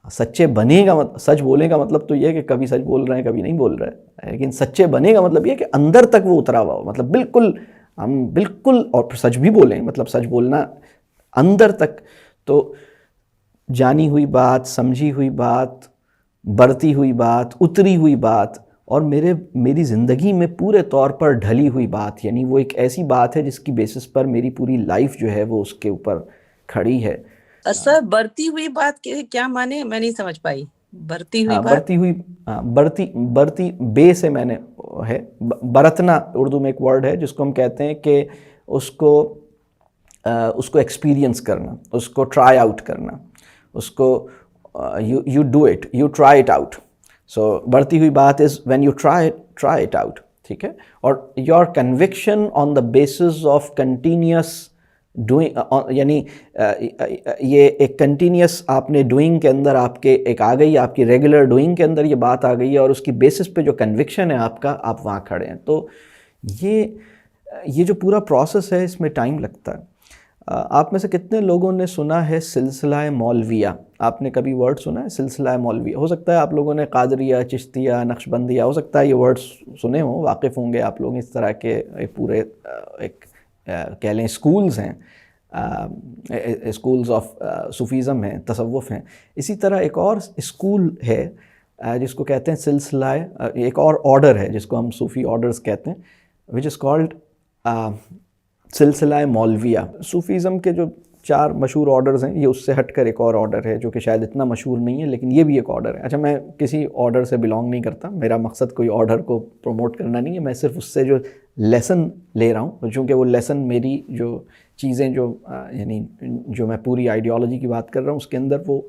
سچے بنے کا سچ بولنے کا مطلب تو یہ ہے کہ کبھی سچ بول رہے ہیں کبھی نہیں بول رہے، لیکن سچے بنے کا مطلب یہ ہے کہ اندر تک وہ اترا ہوا ہو، مطلب بالکل ہم بالکل، اور پھر سچ بھی بولیں، مطلب سچ بولنا اندر تک۔ تو جانی ہوئی بات، سمجھی ہوئی بات، برتی ہوئی بات، اتری ہوئی بات، اور میری زندگی میں پورے طور پر ڈھلی ہوئی بات، یعنی وہ ایک ایسی بات ہے جس کی بیسس پر میری پوری لائف جو ہے وہ اس کے اوپر کھڑی ہے۔ سر، برتی ہوئی بات کے کیا معنی، میں نہیں سمجھ پائی۔ برتی ہوئی بات، برتی بے سے میں نے ہے، برتنا اردو میں ایک ورڈ ہے جس کو ہم کہتے ہیں کہ اس کو ایکسپیرینس کرنا، اس کو ٹرائی آؤٹ کرنا، اس کو you do it, you try it out. So بڑھتی ہوئی بات is when you try it out, ٹھیک ہے، اور your conviction on the basis of continuous doing, یعنی یہ ایک کنٹینیوس آپ نے ڈوئنگ کے اندر آپ کے ایک آ گئی، آپ کی ریگولر ڈوئنگ کے اندر یہ بات آ گئی ہے، اور اس کی بیسس پہ جو کنوکشن ہے آپ کا، آپ وہاں کھڑے ہیں۔ تو یہ جو پورا پروسیس ہے اس میں ٹائم لگتا ہے۔ آپ میں سے کتنے لوگوں نے سنا ہے سلسلہ مولویہ؟ آپ نے کبھی ورڈ سنا ہے سلسلہ مولویہ؟ ہو سکتا ہے آپ لوگوں نے قادریہ، چشتیہ، نقشبندیہ، ہو سکتا ہے یہ ورڈ سنے ہوں، واقف ہوں گے آپ لوگ۔ اس طرح کے پورے ایک کہہ لیں اسکولز ہیں، اسکولز آف صوفیزم ہیں، تصوف ہیں۔ اسی طرح ایک اور اسکول ہے جس کو کہتے ہیں سلسلہ، ایک اور آرڈر ہے جس کو ہم صوفی آرڈرز کہتے ہیں، وچ از کالڈ سلسلہ مولویہ۔ صوفیزم کے جو 4 مشہور آرڈرز ہیں، یہ اس سے ہٹ کر ایک اور آرڈر ہے جو کہ شاید اتنا مشہور نہیں ہے، لیکن یہ بھی ایک آرڈر ہے۔ اچھا، میں کسی آرڈر سے بلانگ نہیں کرتا، میرا مقصد کوئی آرڈر کو پروموٹ کرنا نہیں ہے، میں صرف اس سے جو لیسن لے رہا ہوں، چونکہ وہ لیسن میری جو چیزیں جو یعنی جو میں پوری آئیڈیالوجی کی بات کر رہا ہوں اس کے اندر وہ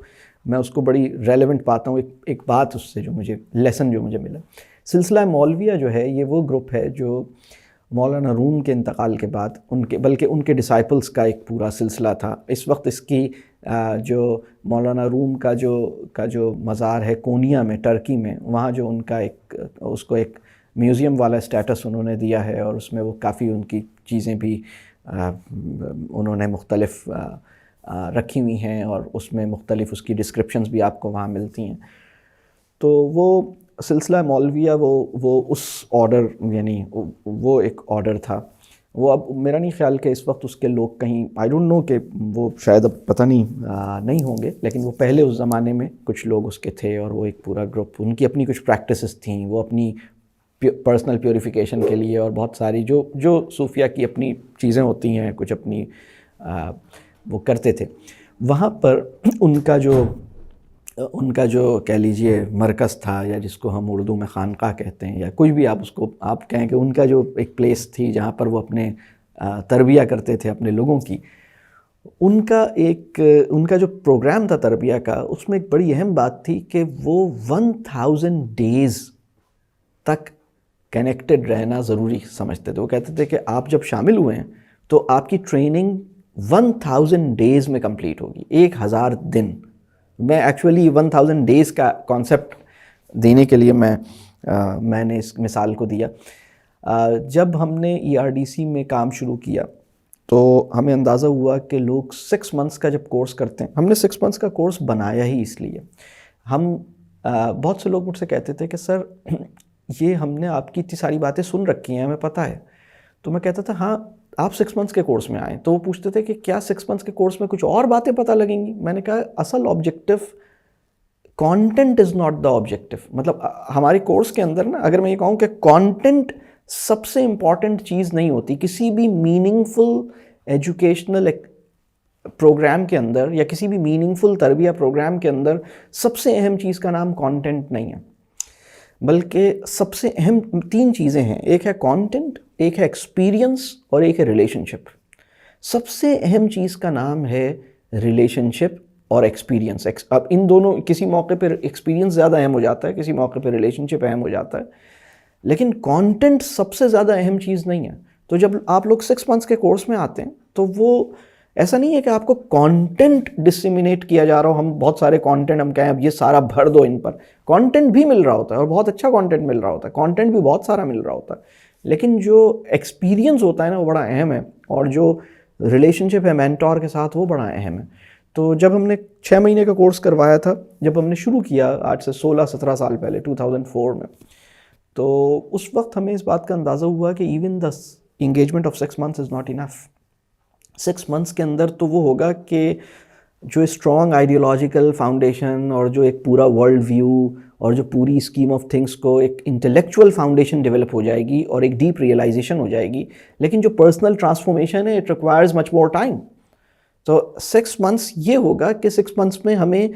میں اس کو بڑی ریلیونٹ پاتا ہوں، ایک بات اس سے جو مجھے لیسن جو مجھے ملا. سلسلہ مولویہ جو ہے یہ وہ گروپ ہے جو مولانا روم کے انتقال کے بعد بلکہ ان کے ڈسائپلز کا ایک پورا سلسلہ تھا. اس وقت اس کی جو مولانا روم کا جو مزار ہے کونیا میں ٹرکی میں، وہاں جو ان کا اس کو ایک میوزیم والا اسٹیٹس انہوں نے دیا ہے، اور اس میں وہ کافی ان کی چیزیں بھی انہوں نے مختلف رکھی ہوئی ہیں، اور اس میں مختلف اس کی ڈسکرپشنز بھی آپ کو وہاں ملتی ہیں. تو وہ سلسلہ مولویہ وہ اس آرڈر یعنی وہ ایک آرڈر تھا. وہ اب میرا نہیں خیال کہ اس وقت اس کے لوگ کہیں آئی ڈونٹ نو کہ وہ شاید اب پتہ نہیں ہوں گے، لیکن وہ پہلے اس زمانے میں کچھ لوگ اس کے تھے، اور وہ ایک پورا گروپ ان کی اپنی کچھ پریکٹسز تھیں، وہ اپنی پرسنل پیوریفیکیشن کے لیے اور بہت ساری جو صوفیہ کی اپنی چیزیں ہوتی ہیں کچھ اپنی وہ کرتے تھے. وہاں پر ان کا جو کہہ لیجئے مرکز تھا، یا جس کو ہم اردو میں خانقاہ کہتے ہیں، یا کوئی بھی آپ کہیں کہ ان کا جو ایک پلیس تھی جہاں پر وہ اپنے تربیہ کرتے تھے اپنے لوگوں کی، ان کا جو پروگرام تھا تربیہ کا، اس میں ایک بڑی اہم بات تھی کہ وہ 1000 ڈیز تک کنیکٹڈ رہنا ضروری سمجھتے تھے. وہ کہتے تھے کہ آپ جب شامل ہوئے ہیں تو آپ کی ٹریننگ 1000 ڈیز میں کمپلیٹ ہوگی، 1000 دن. میں ایکچولی 1000 ڈیز کا کانسیپٹ دینے کے لیے میں نے اس مثال کو دیا. جب ہم نے ERDC میں کام شروع کیا تو ہمیں اندازہ ہوا کہ لوگ 6 منتھس کا جب کورس کرتے ہیں، ہم نے 6 منتھس کا کورس بنایا ہی اس لیے. بہت سے لوگ مجھ سے کہتے تھے کہ سر یہ ہم نے آپ کی اتنی ساری باتیں سن رکھی ہیں، ہمیں پتہ ہے. تو میں کہتا تھا ہاں آپ 6 منتھس کے کورس میں آئیں. تو وہ پوچھتے تھے کہ کیا 6 منتھس کے کورس میں کچھ اور باتیں پتہ لگیں گی؟ میں نے کہا اصل objective content is not the objective. مطلب ہمارے کورس کے اندر نا، اگر میں یہ کہوں کہ کانٹینٹ سب سے امپورٹنٹ چیز نہیں ہوتی کسی بھی میننگ فل ایجوکیشنل پروگرام کے اندر، یا کسی بھی میننگ فل تربیہ پروگرام کے اندر سب سے اہم چیز کا نام کانٹینٹ نہیں ہے، بلکہ سب سے اہم 3 چیزیں ہیں. ایک ہے کانٹینٹ، ایک ہے ایکسپیرینس، اور ایک ہے ریلیشن شپ. سب سے اہم چیز کا نام ہے ریلیشن شپ اور ایکسپیرینس. اب ان دونوں کسی موقع پر ایکسپیرینس زیادہ اہم ہو جاتا ہے، کسی موقع پہ ریلیشن شپ اہم ہو جاتا ہے، لیکن کانٹینٹ سب سے زیادہ اہم چیز نہیں ہے. تو جب آپ لوگ 6 منتھس کے کورس میں آتے ہیں تو وہ ایسا نہیں ہے کہ آپ کو کانٹینٹ ڈسیمینیٹ کیا جا رہا ہو. ہم بہت سارے کانٹینٹ ہم کہیں اب یہ سارا بھر دو ان پر. کانٹینٹ بھی مل رہا ہوتا ہے، اور بہت اچھا کانٹینٹ مل رہا ہوتا ہے، کانٹینٹ بھی بہت سارا مل رہا ہوتا ہے، لیکن جو ایکسپیرینس ہوتا ہے نا وہ بڑا اہم ہے، اور جو ریلیشن شپ ہے مینٹور کے ساتھ وہ بڑا اہم ہے. تو جب ہم نے 6 مہینے کا کورس کروایا تھا، جب ہم نے شروع کیا آج سے 16-17 سال پہلے 2004 میں، تو اس وقت ہمیں اس بات کا اندازہ ہوا کہ even the engagement of 6 months is not enough. 6 months کے اندر تو وہ ہوگا کہ جو اسٹرانگ آئیڈیالوجیکل فاؤنڈیشن، اور جو ایک پورا ورلڈ ویو، اور جو پوری اسکیم آف تھنگس کو ایک انٹلیکچوئل فاؤنڈیشن ڈیولپ ہو جائے گی، اور ایک ڈیپ ریئلائزیشن ہو جائے گی. لیکن جو پرسنل ٹرانسفارمیشن ہے it requires much more time. تو 6 منتھس یہ ہوگا کہ 6 منتھس میں ہمیں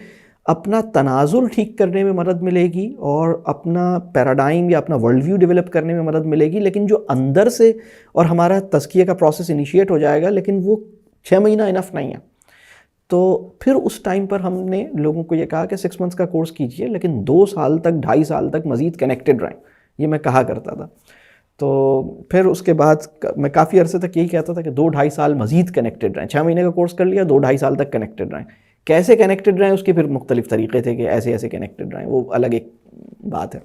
اپنا تناظر ٹھیک کرنے میں مدد ملے گی، اور اپنا پیراڈائم یا اپنا ورلڈ ویو ڈیولپ کرنے میں مدد ملے گی. لیکن جو اندر سے اور ہمارا تزکیہ کا پروسیس انیشیٹ ہو جائے گا، لیکن وہ 6 مہینہ انف نہیں ہے. تو پھر اس ٹائم پر ہم نے لوگوں کو یہ کہا کہ 6 منتھس کا کورس کیجئے، لیکن 2 سال تک 2.5 سال تک مزید کنیکٹڈ رہیں. یہ میں کہا کرتا تھا. تو پھر اس کے بعد میں کافی عرصے تک یہی کہتا تھا کہ 2-2.5 سال مزید کنیکٹڈ رہیں. 6 مہینے کا کورس کر لیا، 2-2.5 سال تک کنیکٹڈ رہیں. کیسے کنیکٹڈ رہیں اس کے پھر مختلف طریقے تھے کہ ایسے کنیکٹڈ رہیں، وہ الگ ایک بات ہے.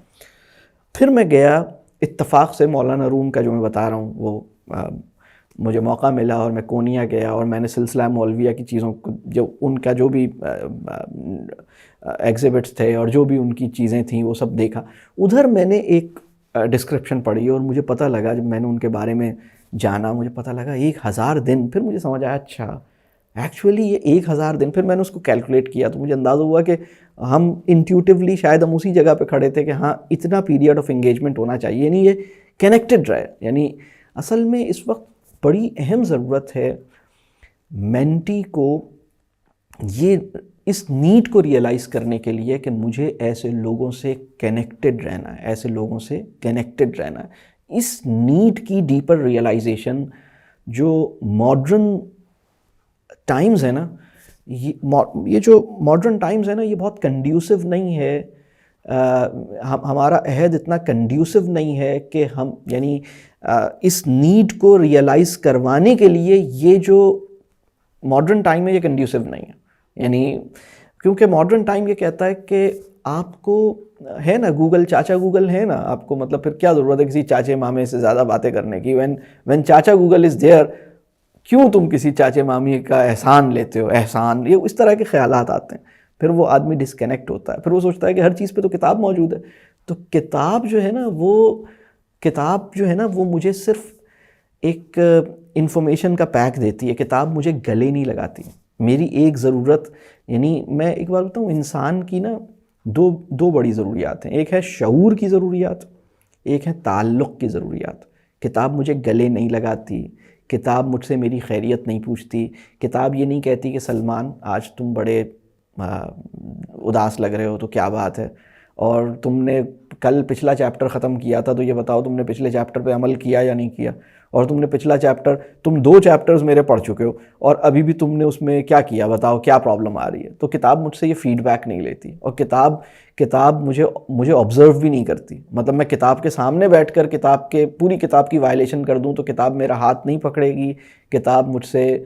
پھر میں گیا اتفاق سے مولانا روم کا جو میں بتا رہا ہوں، وہ مجھے موقع ملا اور میں کونیا گیا، اور میں نے سلسلہ مولویہ کی چیزوں کو، جو ان کا جو بھی ایگزیبٹس تھے اور جو بھی ان کی چیزیں تھیں وہ سب دیکھا. ادھر میں نے ایک ڈسکرپشن پڑھی اور مجھے پتہ لگا، جب میں نے ان کے بارے میں جانا مجھے پتہ لگا 1000 دن. پھر مجھے سمجھ آیا اچھا ایکچولی یہ 1000 دن. پھر میں نے اس کو کیلکولیٹ کیا تو مجھے اندازہ ہوا کہ ہم انٹیوٹیولی شاید ہم اسی جگہ پہ کھڑے تھے کہ ہاں اتنا پیریڈ آف انگیجمنٹ ہونا چاہیے، یعنی یہ کنیکٹڈ رہے. یعنی اصل میں اس وقت بڑی اہم ضرورت ہے مینٹی کو یہ اس نیڈ کو ریئلائز کرنے کے لیے کہ مجھے ایسے لوگوں سے کنیکٹڈ رہنا ہے، ایسے لوگوں سے کنیکٹڈ رہنا ہے. اس نیڈ کی ڈیپر ریئلائزیشن جو ماڈرن ٹائمز ہے نا، یہ جو ماڈرن ٹائمز ہے نا، یہ بہت کنڈیوسو نہیں ہے. ہمارا عہد اتنا کنڈیوسو نہیں ہے کہ ہم یعنی اس نیڈ کو ریئلائز کروانے کے لیے یہ جو ماڈرن ٹائم ہے یہ کنڈیوسو نہیں ہے. یعنی کیونکہ ماڈرن ٹائم یہ کہتا ہے کہ آپ کو ہے نا گوگل، چاچا گوگل ہے نا، آپ کو مطلب پھر کیا ضرورت ہے کسی چاچے مامے سے زیادہ باتیں کرنے کی. وین چاچا گوگل از دیئر، کیوں تم کسی چاچے مامی کا احسان لیتے ہو؟ احسان، یہ اس طرح کے خیالات آتے ہیں. پھر وہ آدمی ڈسکنیکٹ ہوتا ہے، پھر وہ سوچتا ہے کہ ہر چیز پہ تو کتاب موجود ہے. تو کتاب جو ہے نا وہ مجھے صرف ایک انفارمیشن کا پیک دیتی ہے. کتاب مجھے گلے نہیں لگاتی. میری ایک ضرورت، یعنی میں ایک بار بتاؤں، انسان کی نا دو بڑی ضروریات ہیں. ایک ہے شعور کی ضروریات، ایک ہے تعلق کی ضروریات. کتاب مجھے گلے نہیں لگاتی، کتاب مجھ سے میری خیریت نہیں پوچھتی. کتاب یہ نہیں کہتی کہ سلمان آج تم بڑے اداس لگ رہے ہو تو کیا بات ہے، اور تم نے کل پچھلا چیپٹر ختم کیا تھا تو یہ بتاؤ تم نے پچھلے چیپٹر پہ عمل کیا یا نہیں کیا، اور تم نے پچھلا چیپٹر، تم 2 چیپٹرز میرے پڑھ چکے ہو اور ابھی بھی تم نے اس میں کیا کیا، بتاؤ کیا پرابلم آ رہی ہے. تو کتاب مجھ سے یہ فیڈ بیک نہیں لیتی، اور کتاب مجھے آبزرو بھی نہیں کرتی. مطلب میں کتاب کے سامنے بیٹھ کر پوری کتاب کی وائلیشن کر دوں تو کتاب میرا ہاتھ نہیں پکڑے گی، کتاب مجھ سے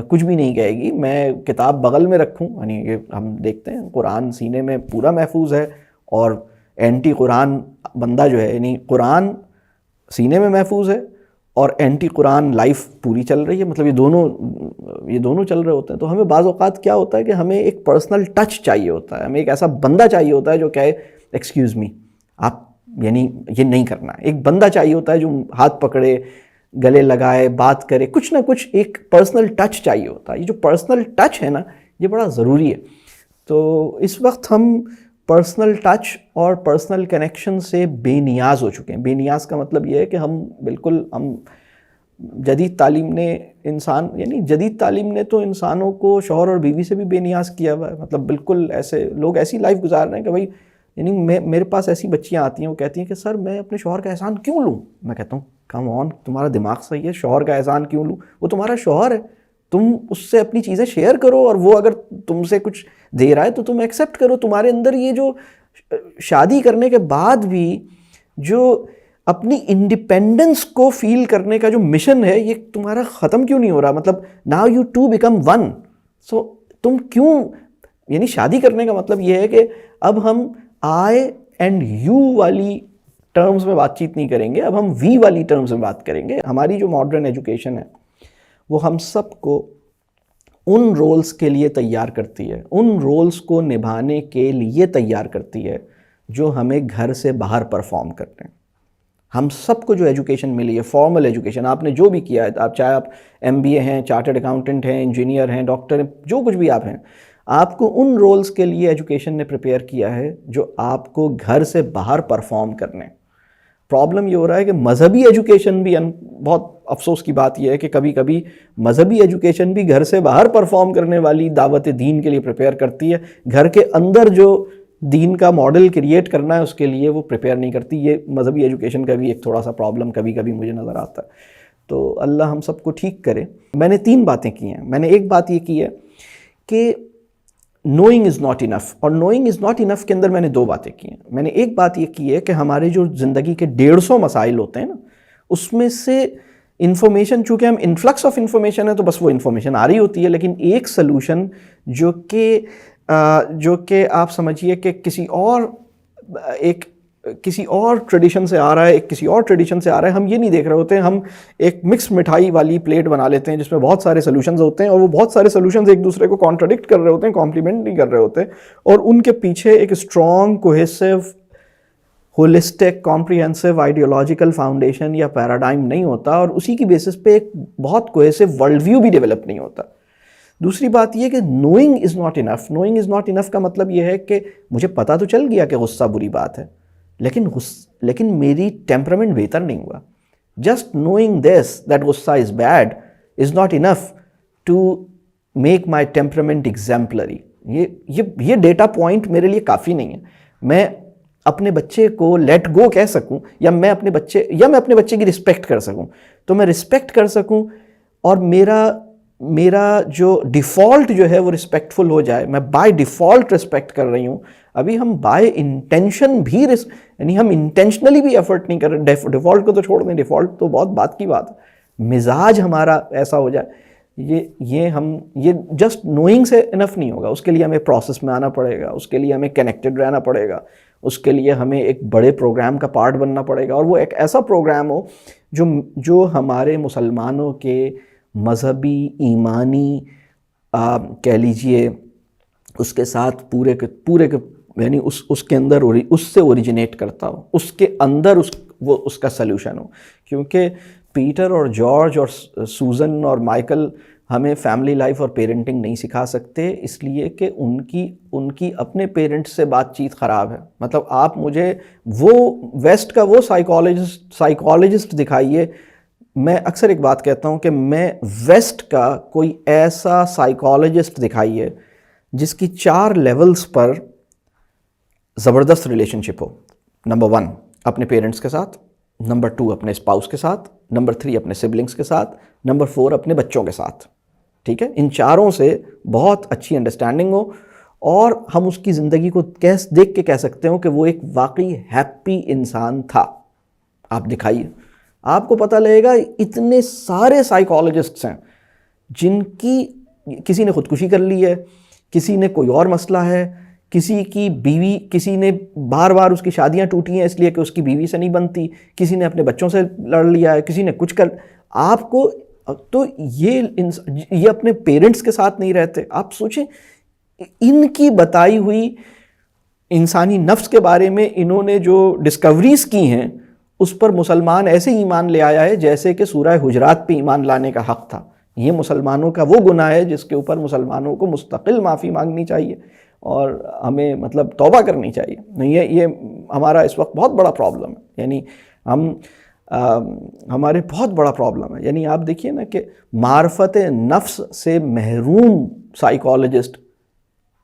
کچھ بھی نہیں کہے گی. میں کتاب بغل میں رکھوں، یعنی یہ ہم دیکھتے ہیں قرآن سینے میں پورا محفوظ ہے، اور اینٹی قرآن بندہ جو ہے، یعنی قرآن سینے میں محفوظ ہے اور اینٹی قرآن لائف پوری چل رہی ہے. مطلب یہ دونوں چل رہے ہوتے ہیں. تو ہمیں بعض اوقات کیا ہوتا ہے کہ ہمیں ایک پرسنل ٹچ چاہیے ہوتا ہے، ہمیں ایک ایسا بندہ چاہیے ہوتا ہے جو کہے ایکسکیوز می، آپ یعنی یہ نہیں کرنا ہے. ایک بندہ چاہیے ہوتا ہے جو ہاتھ پکڑے، گلے لگائے، بات کرے، کچھ نہ کچھ ایک پرسنل ٹچ چاہیے ہوتا ہے. یہ جو پرسنل ٹچ ہے نا یہ بڑا ضروری ہے. تو اس وقت ہم پرسنل ٹچ اور پرسنل کنیکشن سے بے نیاز ہو چکے ہیں. بے نیاز کا مطلب یہ ہے کہ ہم جدید تعلیم نے تو انسانوں کو شوہر اور بیوی سے بھی بے نیاز کیا ہوا ہے. مطلب بالکل لوگ ایسی لائف گزار رہے ہیں کہ بھائی، یعنی میرے پاس ایسی بچیاں آتی ہیں، وہ کہتی ہیں کہ سر میں اپنے شوہر کا احسان کیوں لوں؟ میں کہتا ہوں کم آن، تمہارا دماغ صحیح ہے؟ شوہر کا احسان کیوں لوں؟ وہ تمہارا شوہر ہے، تم اس سے اپنی چیزیں شیئر کرو، اور وہ اگر تم سے کچھ دے رہا ہے تو تم ایکسیپٹ کرو. تمہارے اندر یہ جو شادی کرنے کے بعد بھی جو اپنی انڈیپینڈنس کو فیل کرنے کا جو مشن ہے، یہ تمہارا ختم کیوں نہیں ہو رہا؟ مطلب now you too become one. So تم کیوں، یعنی شادی کرنے کا مطلب یہ ہے کہ اب ہم آئی اینڈ یو والی ٹرمز میں بات چیت نہیں کریں گے، اب ہم وی والی ٹرمز میں بات کریں گے. ہماری جو ماڈرن ایجوکیشن ہے وہ ہم سب کو ان رولز کے لیے تیار کرتی ہے، ان رولز کو نبھانے کے لیے تیار کرتی ہے جو ہمیں گھر سے باہر پرفارم کرتے ہیں. ہم سب کو جو ایجوکیشن ملی ہے، فارمل ایجوکیشن، آپ نے جو بھی کیا ہے، چاہے آپ MBA ہیں، چارٹرڈ اکاؤنٹنٹ ہیں، انجینئر ہیں، ڈاکٹر ہیں، جو کچھ بھی آپ ہیں، آپ کو ان رولز کے لیے ایجوکیشن نے پریپیئر کیا ہے جو آپ کو گھر سے باہر پرفارم کرنے. پرابلم یہ ہو رہا ہے کہ مذہبی ایجوکیشن بھی، بہت افسوس کی بات یہ ہے کہ کبھی کبھی مذہبی ایجوکیشن بھی گھر سے باہر پرفارم کرنے والی دعوت دین کے لیے پریپیئر کرتی ہے، گھر کے اندر جو دین کا ماڈل کریٹ کرنا ہے اس کے لیے وہ پریپیئر نہیں کرتی. یہ مذہبی ایجوکیشن کا بھی ایک تھوڑا سا پرابلم کبھی کبھی مجھے نظر آتا ہے. تو اللہ ہم سب کو ٹھیک کرے. میں نے 3 باتیں کی ہیں. میں نے ایک بات یہ کی ہے کہ نوئنگ از ناٹ انف، اور نوئنگ از ناٹ انف کے اندر میں نے 2 باتیں کی ہیں. میں نے ایک بات یہ کی ہے کہ ہمارے جو زندگی کے 150 مسائل ہوتے ہیں نا، اس میں سے انفارمیشن، چونکہ ہم انفلکس آف انفارمیشن ہے تو بس وہ انفارمیشن آ رہی ہوتی ہے، لیکن ایک سلوشن جو کہ آپ سمجھیے کہ کسی اور ٹریڈیشن سے آ رہا ہے، کسی اور ٹریڈیشن سے آ رہا ہے، ہم یہ نہیں دیکھ رہے ہوتے ہیں. ہم ایک مکس مٹھائی والی پلیٹ بنا لیتے ہیں جس میں بہت سارے سلوشنز ہوتے ہیں، اور وہ بہت سارے سلوشنز ایک دوسرے کو کانٹراڈکٹ کر رہے ہوتے ہیں، کمپلیمنٹ نہیں کر رہے ہوتے، اور ان کے پیچھے ایک strong, cohesive, holistic, comprehensive ideological foundation یا پیراڈائم نہیں ہوتا، اور اسی کی بیسس پہ ایک بہت کوہیسو ورلڈ ویو بھی ڈیولپ نہیں ہوتا. دوسری بات یہ کہ knowing is not enough. Knowing is not انف کا مطلب یہ ہے کہ مجھے پتہ تو چل گیا کہ غصہ بری بات ہے، لیکن میری ٹیمپرامنٹ بہتر نہیں ہوا. جسٹ نوئنگ دس دیٹ غصہ is bad is not enough to make my temperament exemplary. یہ ڈیٹا پوائنٹ میرے لیے کافی نہیں ہے. میں اپنے بچے کو لیٹ گو کہہ سکوں، یا میں اپنے بچے کی رسپیکٹ کر سکوں، تو میں رسپیکٹ کر سکوں اور میرا جو ڈیفالٹ جو ہے وہ رسپیکٹفل ہو جائے، میں بائی ڈیفالٹ رسپیکٹ کر رہی ہوں. ابھی ہم بائی انٹینشن بھی یعنی ہم انٹینشنلی بھی ایفرٹ نہیں کر رہے. ڈیفالٹ کو تو چھوڑ دیں، ڈیفالٹ تو بہت بات کی بات ہے، مزاج ہمارا ایسا ہو جائے. یہ جسٹ نوئنگ سے انف نہیں ہوگا، اس کے لیے ہمیں پروسیس میں آنا پڑے گا، اس کے لیے ہمیں کنیکٹڈ رہنا پڑے گا، اس کے لیے ہمیں ایک بڑے پروگرام کا پارٹ بننا پڑے گا، اور وہ ایک ایسا پروگرام ہو جو ہمارے مسلمانوں کے مذہبی ایمانی کہہ لیجئے اس کے ساتھ پورے یعنی اس کے اندر اس سے اوریجنیٹ کرتا ہو، اس کے اندر وہ اس کا سلیوشن ہو. کیونکہ پیٹر اور جارج اور سوزن اور مائیکل ہمیں فیملی لائف اور پیرنٹنگ نہیں سکھا سکتے، اس لیے کہ ان کی اپنے پیرنٹس سے بات چیت خراب ہے. مطلب آپ مجھے وہ ویسٹ کا وہ سائیکالوجسٹ دکھائیے. میں اکثر ایک بات کہتا ہوں کہ میں ویسٹ کا کوئی ایسا سائیکالوجسٹ دکھائیے جس کی 4 لیولز پر زبردست ریلیشن شپ ہو. نمبر 1 اپنے پیرنٹس کے ساتھ، نمبر 2 اپنے اسپاؤس کے ساتھ، نمبر 3 اپنے سبلنگس کے ساتھ، نمبر 4 اپنے بچوں کے ساتھ. ٹھیک ہے، ان چاروں سے بہت اچھی انڈرسٹینڈنگ ہو اور ہم اس کی زندگی کو دیکھ کے کہہ سکتے ہوں کہ وہ ایک واقعی ہیپی انسان تھا. آپ دکھائیے، آپ کو پتہ لگے گا اتنے سارے سائیکالوجسٹس ہیں جن کی کسی نے خودکشی کر لی ہے، کسی نے کوئی اور مسئلہ ہے، کسی کی بیوی، کسی نے بار بار اس کی شادیاں ٹوٹی ہیں اس لیے کہ اس کی بیوی سے نہیں بنتی، کسی نے اپنے بچوں سے لڑ لیا ہے، کسی نے کچھ کر. آپ کو تو یہ اپنے پیرنٹس کے ساتھ نہیں رہتے. آپ سوچیں ان کی بتائی ہوئی انسانی نفس کے بارے میں انہوں نے جو ڈسکوریز کی ہیں اس پر مسلمان ایسے ایمان لے آیا ہے جیسے کہ سورہ حجرات پہ ایمان لانے کا حق تھا. یہ مسلمانوں کا وہ گناہ ہے جس کے اوپر مسلمانوں کو مستقل معافی مانگنی چاہیے اور ہمیں مطلب توبہ کرنی چاہیے. یہ ہمارا اس وقت بہت بڑا پرابلم ہے. یعنی ہمارے بہت بڑا پرابلم ہے. یعنی آپ دیکھیے نا کہ معرفت نفس سے محروم سائیکالوجسٹ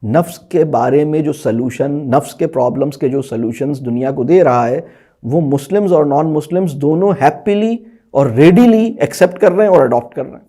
نفس کے بارے میں جو سلوشن، نفس کے پرابلمس کے جو سلوشنز دنیا کو دے رہا ہے، وہ مسلمز اور نان مسلمز دونوں ہیپیلی اور ریڈیلی ایکسیپٹ کر رہے ہیں اور اڈاپٹ کر رہے ہیں.